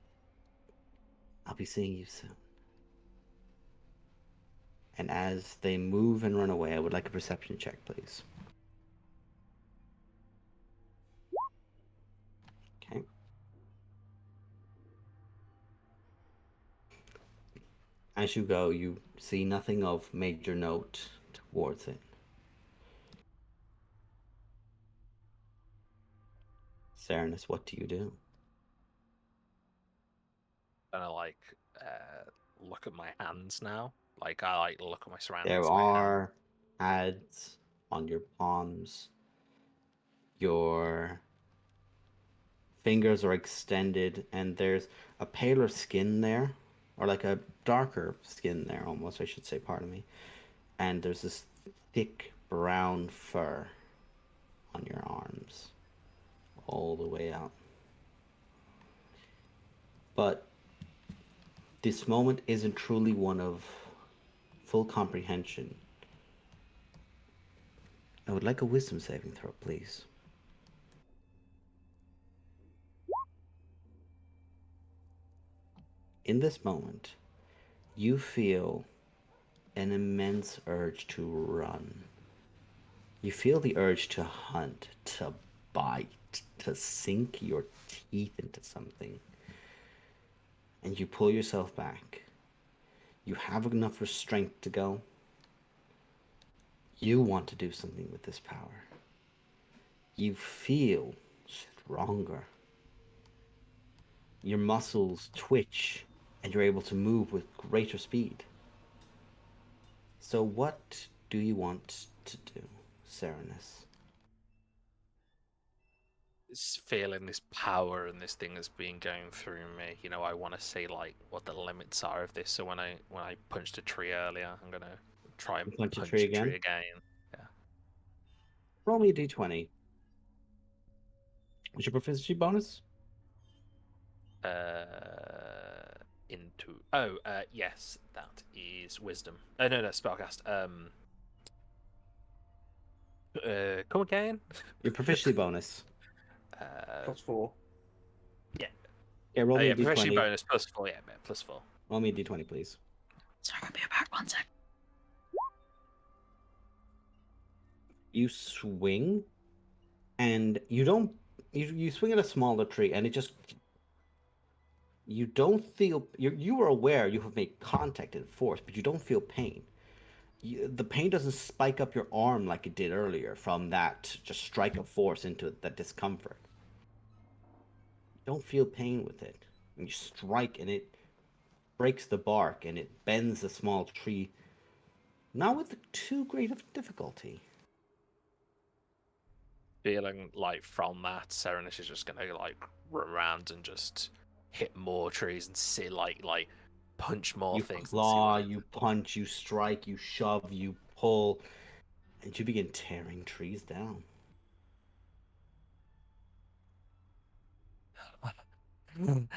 I'll be seeing you soon. And as they move and run away, I would like a perception check, please. Okay. As you go, you see nothing of major note towards it. Serenus, what do you do? And I look at my hands now. Like I like look at my surroundings. There are pads on your palms. Your fingers are extended, and there's a paler skin there, or like a darker skin there almost, I should say, pardon me. And there's this thick brown fur on your arms all the way out. But this moment isn't truly one of full comprehension. I would like a wisdom saving throw, please. In this moment, you feel an immense urge to run. You feel the urge to hunt, to bite, to sink your teeth into something. And you pull yourself back. You have enough strength to go. You want to do something with this power. You feel stronger. Your muscles twitch, and you're able to move with greater speed. So what do you want to do, Serenus? feeling this power and this thing that's been going through me. You know, I want to see like what the limits are of this. So when I punched a tree earlier, I'm gonna try and punch a tree again. Yeah. Roll me a d20. What's your proficiency bonus? Yes, that is wisdom. No, spellcast. Come again. Your proficiency bonus. +4. Yeah. Yeah, roll me a proficiency d20. bonus +4. Yeah, +4. Roll me a d20, please. Sorry, I'll be back 1 sec. You swing, and you don't. You swing at a smaller tree, and it just. You don't feel. You are aware you have made contact and force, but you don't feel pain. The pain doesn't spike up your arm like it did earlier from that just strike of force into that discomfort. You don't feel pain with it. And you strike, and it breaks the bark, and it bends the small tree. Not with too great of difficulty. Feeling like from that, Serenus is just gonna like run around and just hit more trees and see like punch more You things. claw, you punch, you strike, you shove, you pull, and you begin tearing trees down. And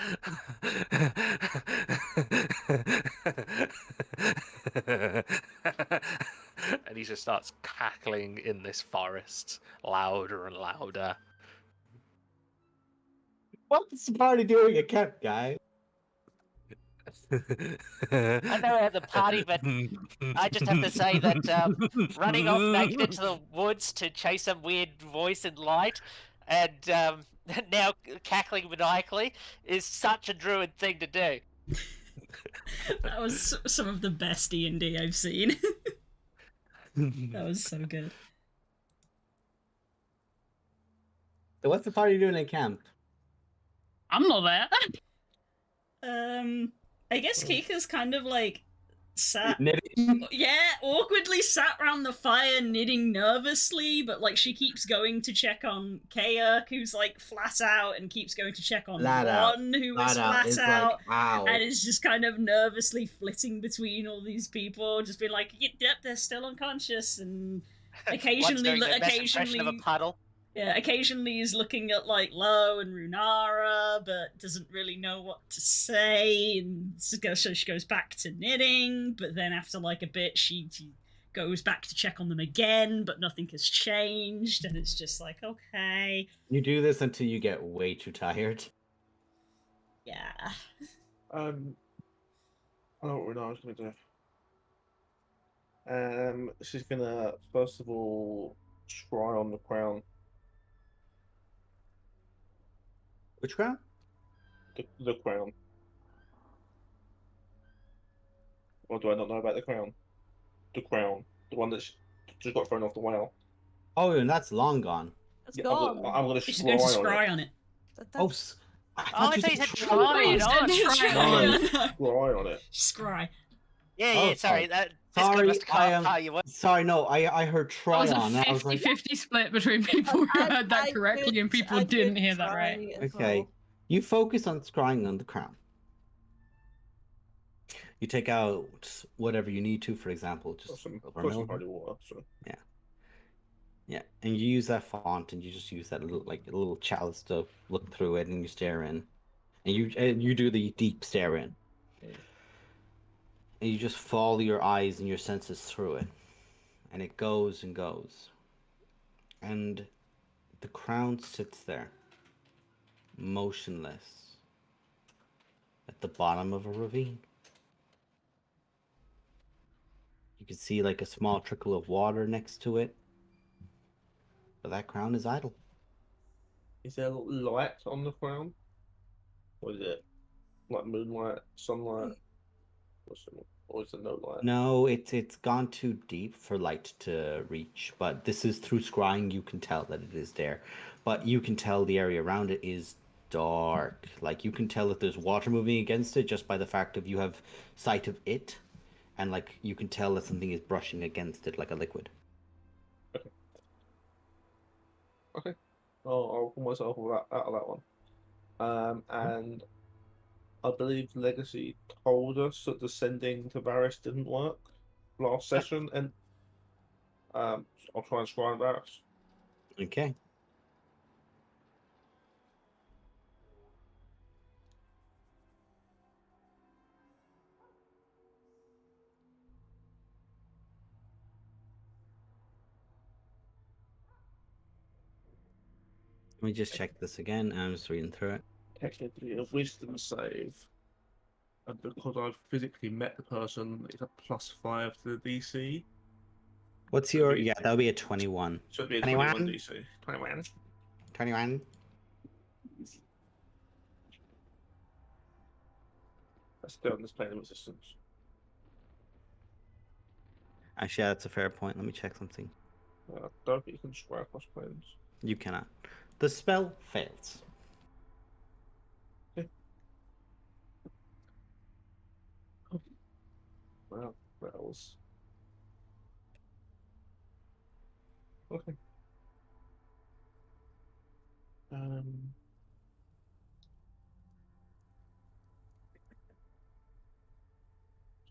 he just starts cackling in this forest, louder and louder. What's the party doing at camp, guys? I know how the party, but I just have to say that running off naked into the woods to chase some weird voice in light, and now cackling maniacally is such a druid thing to do. That was some of the best D&D I've seen. That was so good. So what's the party doing at camp? I'm not there. I guess Kika's kind of like sat, Knitting? awkwardly sat around the fire knitting nervously, but like she keeps going to check on Kayak, who's like flat out, and keeps going to check on Ron, who is flat out, like, and is just kind of nervously flitting between all these people, just being like, yep, they're still unconscious, and occasionally of a puddle. Yeah, occasionally he's looking at like Lo and Runara, but doesn't really know what to say, and so she goes back to knitting, but then after like a bit she goes back to check on them again, but nothing has changed, and it's just like, okay. You do this until you get way too tired. Yeah. I know what Runara's gonna do. She's gonna first of all scry on the crown. Which crown? The crown. Or do I not know about the crown? The crown. The one that's just got thrown off the whale. Oh, and that's long gone. It's gone. I'm gonna She's going to scry on it. Oh, I thought you said try it on. Scry on it. Scry. Yeah, sorry. Sorry, Sorry, no, I heard try That on. was a 50-50 split between people who heard that correctly and people who didn't hear that right. Okay. Well. You focus on scrying on the crown. You take out whatever you need to, for example, just some water. So. Yeah, and you use that font, and you just use that little chalice to look through it, and you stare in, and you do the deep stare in, and you just follow your eyes and your senses through it, and it goes and goes, and the crown sits there, motionless, at the bottom of a ravine. You can see like a small trickle of water next to it. But that crown is idle. Is there light on the crown? Or is it like moonlight, sunlight? Or is there no light? No, it's gone too deep for light to reach. But this is through scrying, you can tell that it is there. But you can tell the area around it is dark. Like you can tell if there's water moving against it just by the fact of you have sight of it. And like you can tell that something is brushing against it like a liquid. Okay. I'll pull myself out of that one. And I believe Legacy told us that the sending to Varys didn't work last session, and I'll try and scry Varys. Okay. Let me just check this again. I'm just reading through it. Technically, a wisdom save, and because I've physically met the person, it's a +5 to the DC. What's your... Yeah, that'll be a 21. So it'd be a 21? 21 DC. 21. 21. That's still on this plane of resistance. Actually, yeah, that's a fair point. Let me check something. Don't think you can square across planes. You cannot. The spell fails. Well, that was... Okay. So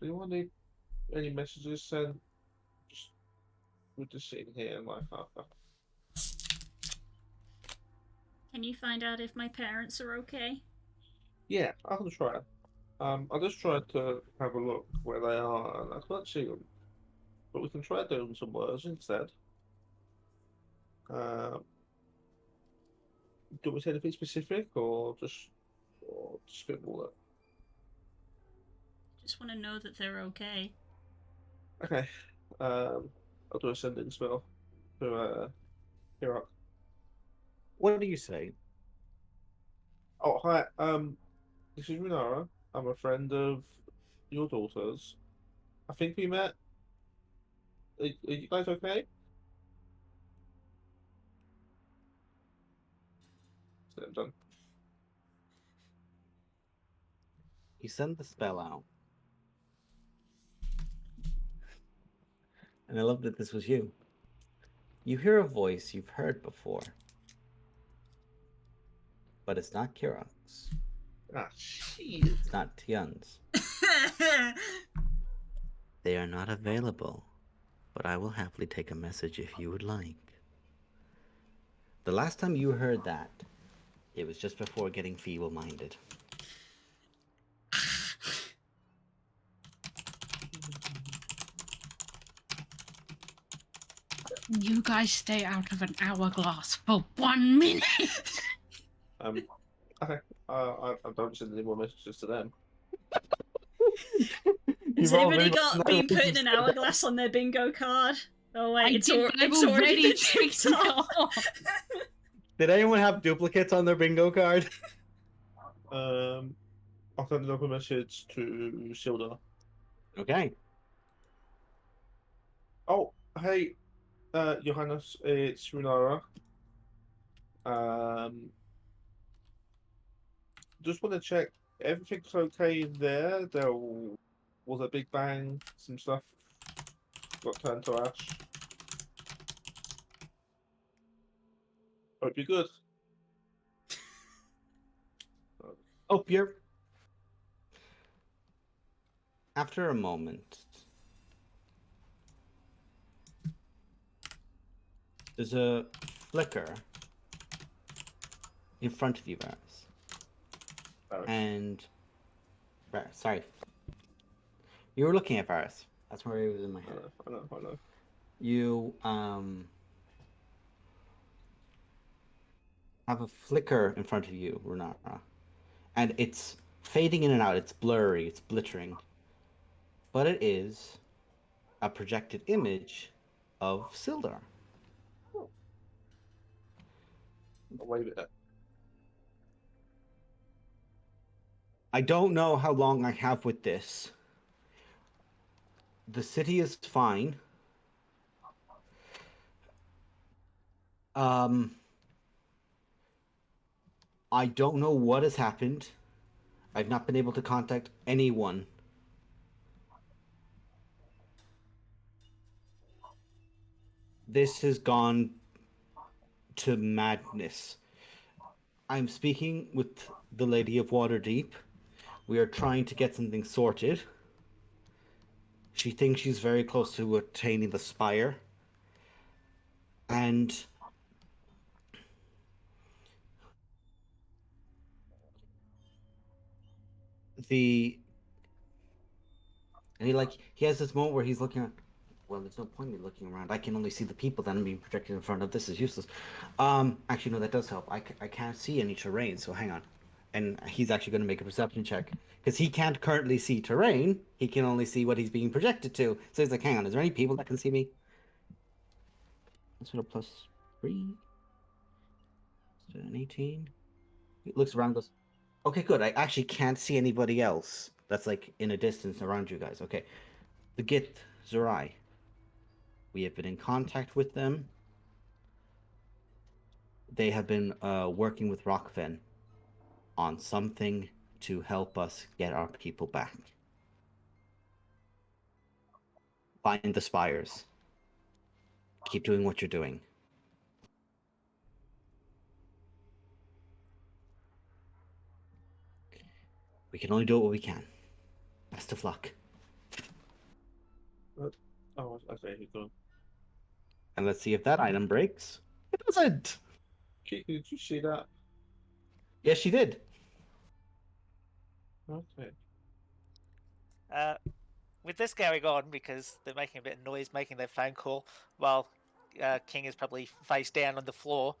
you want any messages sent? We're just sitting here and like, Can you find out if my parents are okay? yeah, I can try. I just tried to have a look where they are, and I can't see them. But we can try doing some words instead. Do we say anything specific, or just spitball it? Just want to know that they're okay. Okay. I'll do a sending spell to Hirak. What do you say? Oh, hi. This is Runara. I'm a friend of your daughter's. I think we met. Are you guys okay? So I'm done. You send the spell out. And I love that this was you. You hear a voice you've heard before. But it's not Kirak's. Ah, shit. It's not Tian's. They are not available, but I will happily take a message if you would like. The last time you heard that, it was just before getting feeble-minded. You guys stay out of an hourglass for 1 minute. Okay. I don't send any more messages to them. Has anybody been putting an hourglass on their bingo card? Oh wait, it's already been ticked off. Did anyone have duplicates on their bingo card? I'll send another message to Silda. Okay. Oh, hey, Johannes, it's Runara. Just want to check everything's okay in there. There was a big bang, some stuff got turned to ash. Hope you're good. Hope you're... After a moment, there's a flicker in front of you, Varys. And... Sorry. You were looking at Varys. That's where he was in my head. I know. You, have a flicker in front of you, Runara. And it's fading in and out. It's blurry. It's glittering. But it is a projected image of Sildar. Oh. I'll wave it. I don't know how long I have with this. The city is fine. I don't know what has happened. I've not been able to contact anyone. This has gone to madness. I'm speaking with the Lady of Waterdeep. We are trying to get something sorted. She thinks she's very close to attaining the spire. And he has this moment where he's looking at, well, there's no point in me looking around. I can only see the people that I'm being projected in front of. This is useless. Actually, no, that does help. I can't see any terrain, so hang on. And he's actually going to make a perception check. Because he can't currently see terrain. He can only see what he's being projected to. So he's like, hang on, is there any people that can see me? That's sort of +3. So an 18. He looks around and goes, okay, good. I actually can't see anybody else that's like in a distance around you guys. Okay. The Gith Zerai. We have been in contact with them. They have been working with Rockfen on something to help us get our people back. Find the spires. Keep doing what you're doing. We can only do what we can. Best of luck. Oh, okay, he's gone. And let's see if that item breaks. It doesn't. Did you see that? Yes, she did. Okay. With this going on, because they're making a bit of noise making their phone call, while King is probably face down on the floor.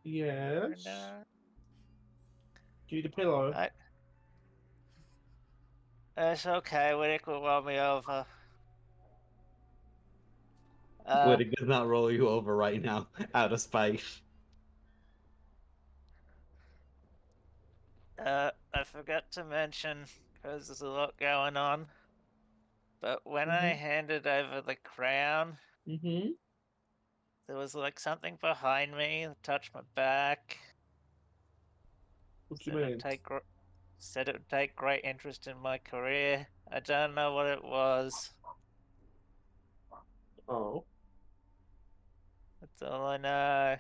Yes. Do you need a pillow? It's okay, Whittick will roll me over. Whittick does not roll you over right now, out of spite. I forgot to mention, because there's a lot going on, but when I handed over the crown, there was like something behind me that touched my back. What do you mean? Said it would take great interest in my career. I don't know what it was. Oh. That's all I know.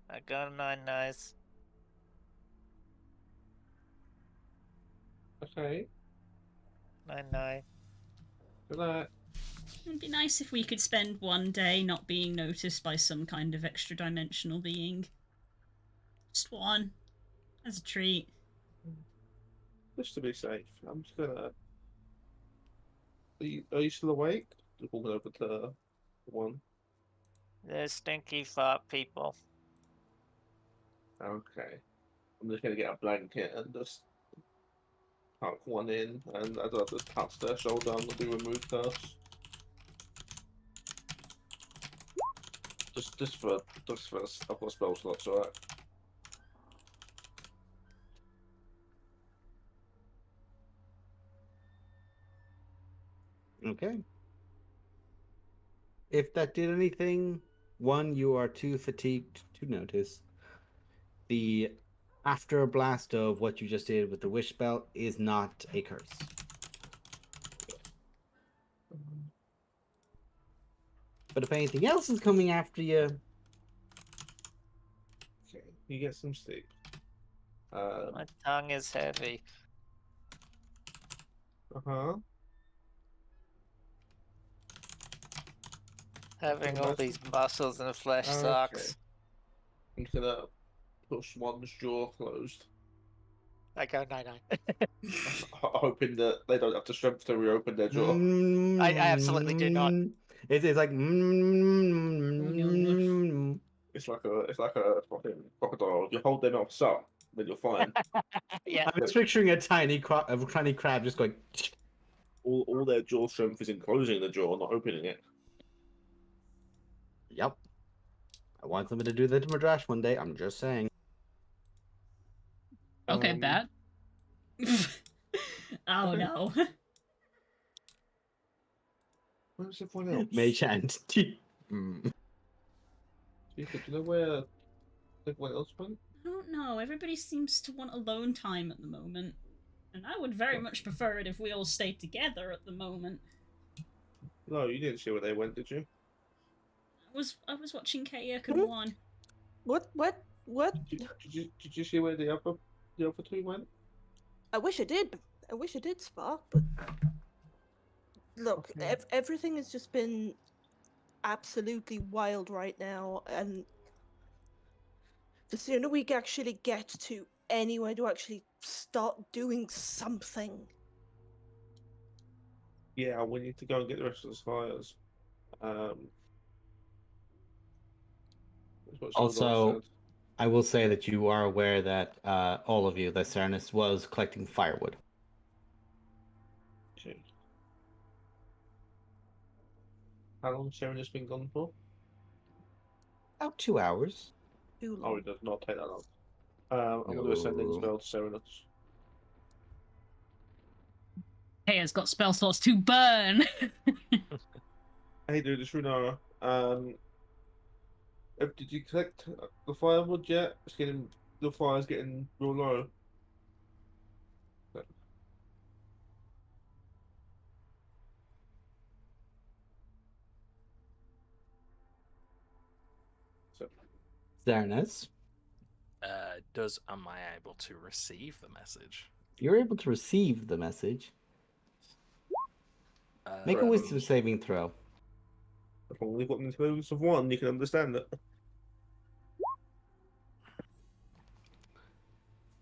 I got a 9 nice. Okay. 9. Good night. It'd be nice if we could spend one day not being noticed by some kind of extra dimensional being. Just one. As a treat. Just to be safe, I'm just gonna. Are you still awake? Just walking over to one. They're stinky fart people. Okay. I'm just gonna get a blanket and just tuck one in, and as I just touch their shoulder, I'm gonna be removed first. Just for I've got spell slots, alright. Okay. If that did anything, one, you are too fatigued to notice. The after blast of what you just did with the wish spell is not a curse. But if anything else is coming after you... Okay, you get some sleep. My tongue is heavy. Having all these muscles and flesh sucks. I'm just gonna push one's jaw closed. I go 9. Hoping that they don't have the strength to reopen their jaw. I absolutely do not. It's like... It's like a fucking crocodile. If you hold them up up, then you're fine. Yeah. I'm just picturing a tiny crab just going... All their jaw strength is in closing the jaw, not opening it. Yep. I want somebody to do that to Madrash one day. I'm just saying. Okay, Bat. Oh no. Where's everyone else? May chant. Do you know where everyone else went? I don't know. Everybody seems to want alone time at the moment. And I would very much prefer it if we all stayed together at the moment. No, you didn't see where they went, did you? I was watching Kayak and One. What? Did you see where the other two went? I wish I did. I wish I did, Spark, but look, Okay. everything has just been absolutely wild right now, and the sooner we actually get to anywhere to actually start doing something. Yeah, we need to go and get the rest of the suppliers. That's what some of the guys Also, said. I will say that you are aware that all of you, that Cernus was collecting firewood. Okay. How long has Sharon just been gone for? About 2 hours. Too Oh, long. it does not take that long. I'm going to do a sending No. spell to Serenus. Hey, it's got spell slots to burn. Hey, dude, it's Runara. Did you collect the firewood yet? The fire's getting real low. So, Cernus, Am I able to receive the message? you're able to receive the message. Make a wisdom saving throw. I've only got an intelligence of 1, you can understand it.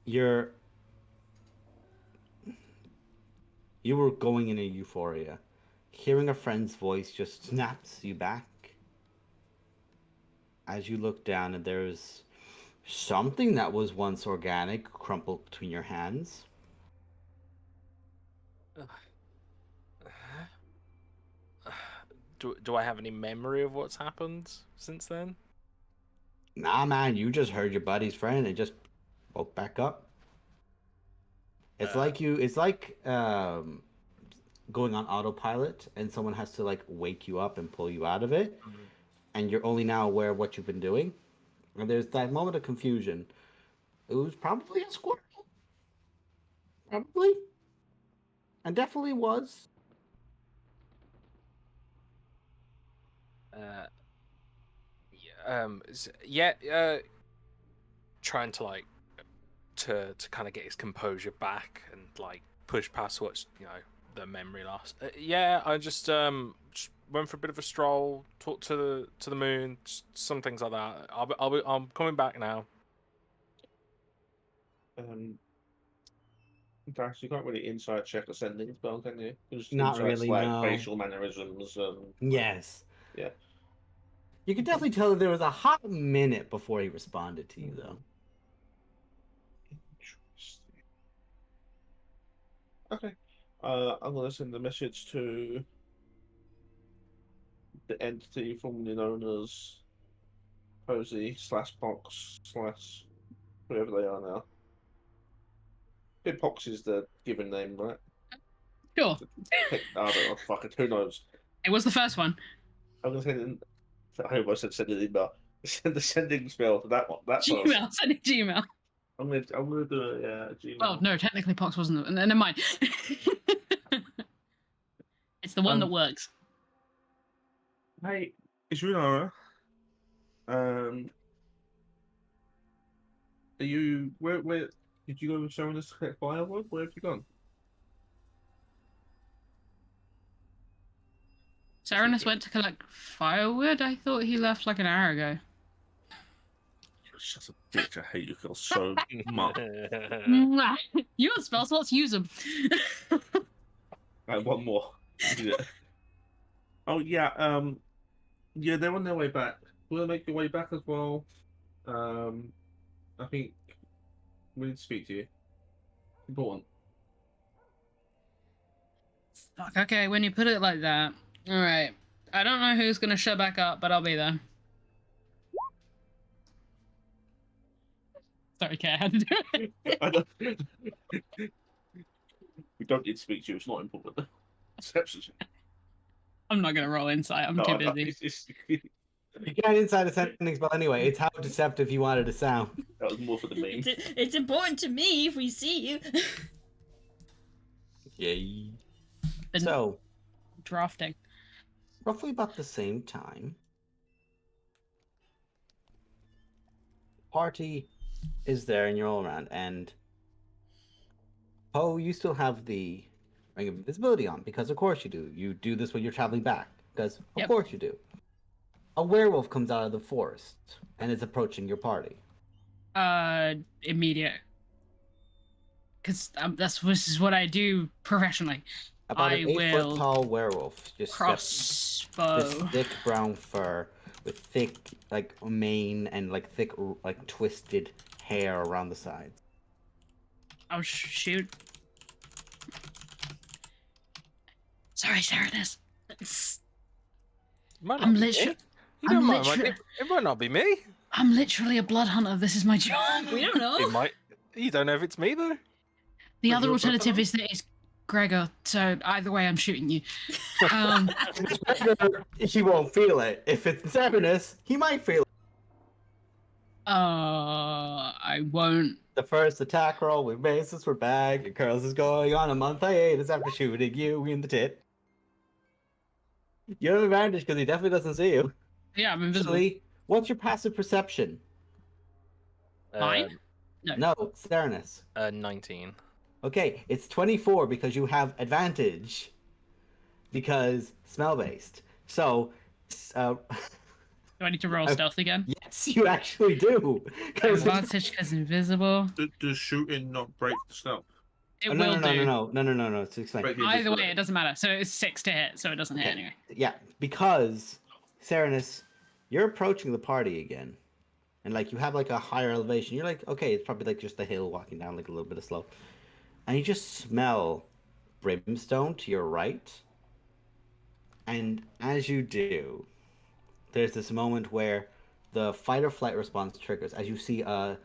You were going in a euphoria. Hearing a friend's voice just snaps you back. As you look down, and there's something that was once organic crumpled between your hands. Do I have any memory of what's happened since then? Nah, man, you just heard your buddy's friend and just woke back up. It's like going on autopilot and someone has to like wake you up and pull you out of it, and you're only now aware of what you've been doing. And there's that moment of confusion. It was probably a squirrel. Probably. And definitely was. Trying to like to kind of get his composure back and like push past what's the memory loss. I just went for a bit of a stroll, talked to the moon, some things like that. I'm coming back now. Dash, you can't really insight check a sending spell, can you? Just Not insight's really, like no. facial mannerisms. Yes. Yeah. You could definitely tell that there was a hot minute before he responded to you, though. Interesting. Okay. I'm gonna send a message to the entity formerly known as Posey / Pox / whoever they are now. Pox is the given name, right? Sure. I don't know. Fuck it. Who knows? It was the first one. I'm gonna send. I hope I said send an email. Send the sending spell to that one. That Gmail. person. Send it Gmail. I'm gonna do a Gmail. Well, no, technically Pox wasn't. Never mind. It's the one that works. Hey, it's Runara. Are you where did you go showing us firewood? Where have you gone? Serenus went to collect firewood? I thought he left like an hour ago. You're such a bitch. I hate you girls so much. You have spell slots, use them. Right, one more. Yeah. Oh yeah, yeah, they're on their way back. Will they make your way back as well? I think we need to speak to you. Important. Fuck, okay, when you put it like that. Alright. I don't know who's gonna show back up, but I'll be there. Sorry, Kay, I had to do it. I don't... We don't need to speak to you, it's not important. I'm not gonna roll insight, I'm too busy. You got inside a sending spell anyway. It's how deceptive you wanted to sound. That was more for the meme. It's important to me if we see you. Yay. Been So, drafting. roughly about the same time, party is there and you're all around, and you still have the ring of invisibility on, because of course you do. You do this when you're traveling back, because of course you do. A werewolf comes out of the forest and is approaching your party. Immediate. Because this is what I do professionally. About an 8-foot tall werewolf just crossbow. This thick brown fur with thick mane and thick twisted hair around the sides. Oh shoot! Sorry, Serenus. I'm literally. It might not be me. I'm literally a blood hunter. This is my job. We don't know. It might. You don't know if it's me though. The other alternative is that it's Gregor. So either way, I'm shooting you. He won't feel it. If it's Serenus, he might feel it. I won't. The first attack roll with bases for bag, and Curls is going on a month hiatus after shooting you in the tit. You have advantage because he definitely doesn't see you. Yeah, I'm invisible. Actually, what's your passive perception? Mine? No, Serenus. 19. Okay, it's 24 because you have advantage. Because smell-based. So, do I need to roll stealth again? Yes, you actually do. Advantage because invisible. Does shooting not break the stealth? It will do. No. It's explain. Either way, it doesn't matter. So it's 6 to hit, so it doesn't hit anyway. Yeah, because Serenus, you're approaching the party again, and you have a higher elevation. You're okay, it's probably just the hill walking down a little bit of slope, and you just smell brimstone to your right. And as you do, there's this moment where the fight or flight response triggers as you see a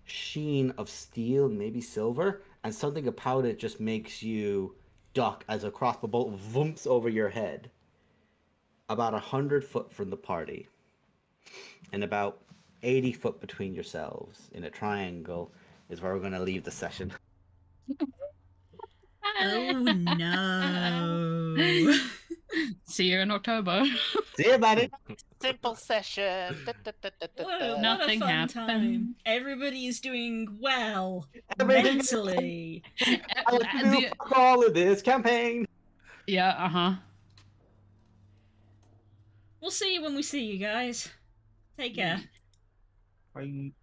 sheen of steel, maybe silver, and something about it just makes you duck as a crossbow bolt vumps over your head. About 100 foot from the party, and about 80 foot between yourselves in a triangle is where we're going to leave the session. Oh no. See you in October. See you, buddy. Simple session. Nothing fun happened. Time. Everybody is doing well mentally. All of this campaign. Yeah, We'll see you when we see you guys. Take care. Bye.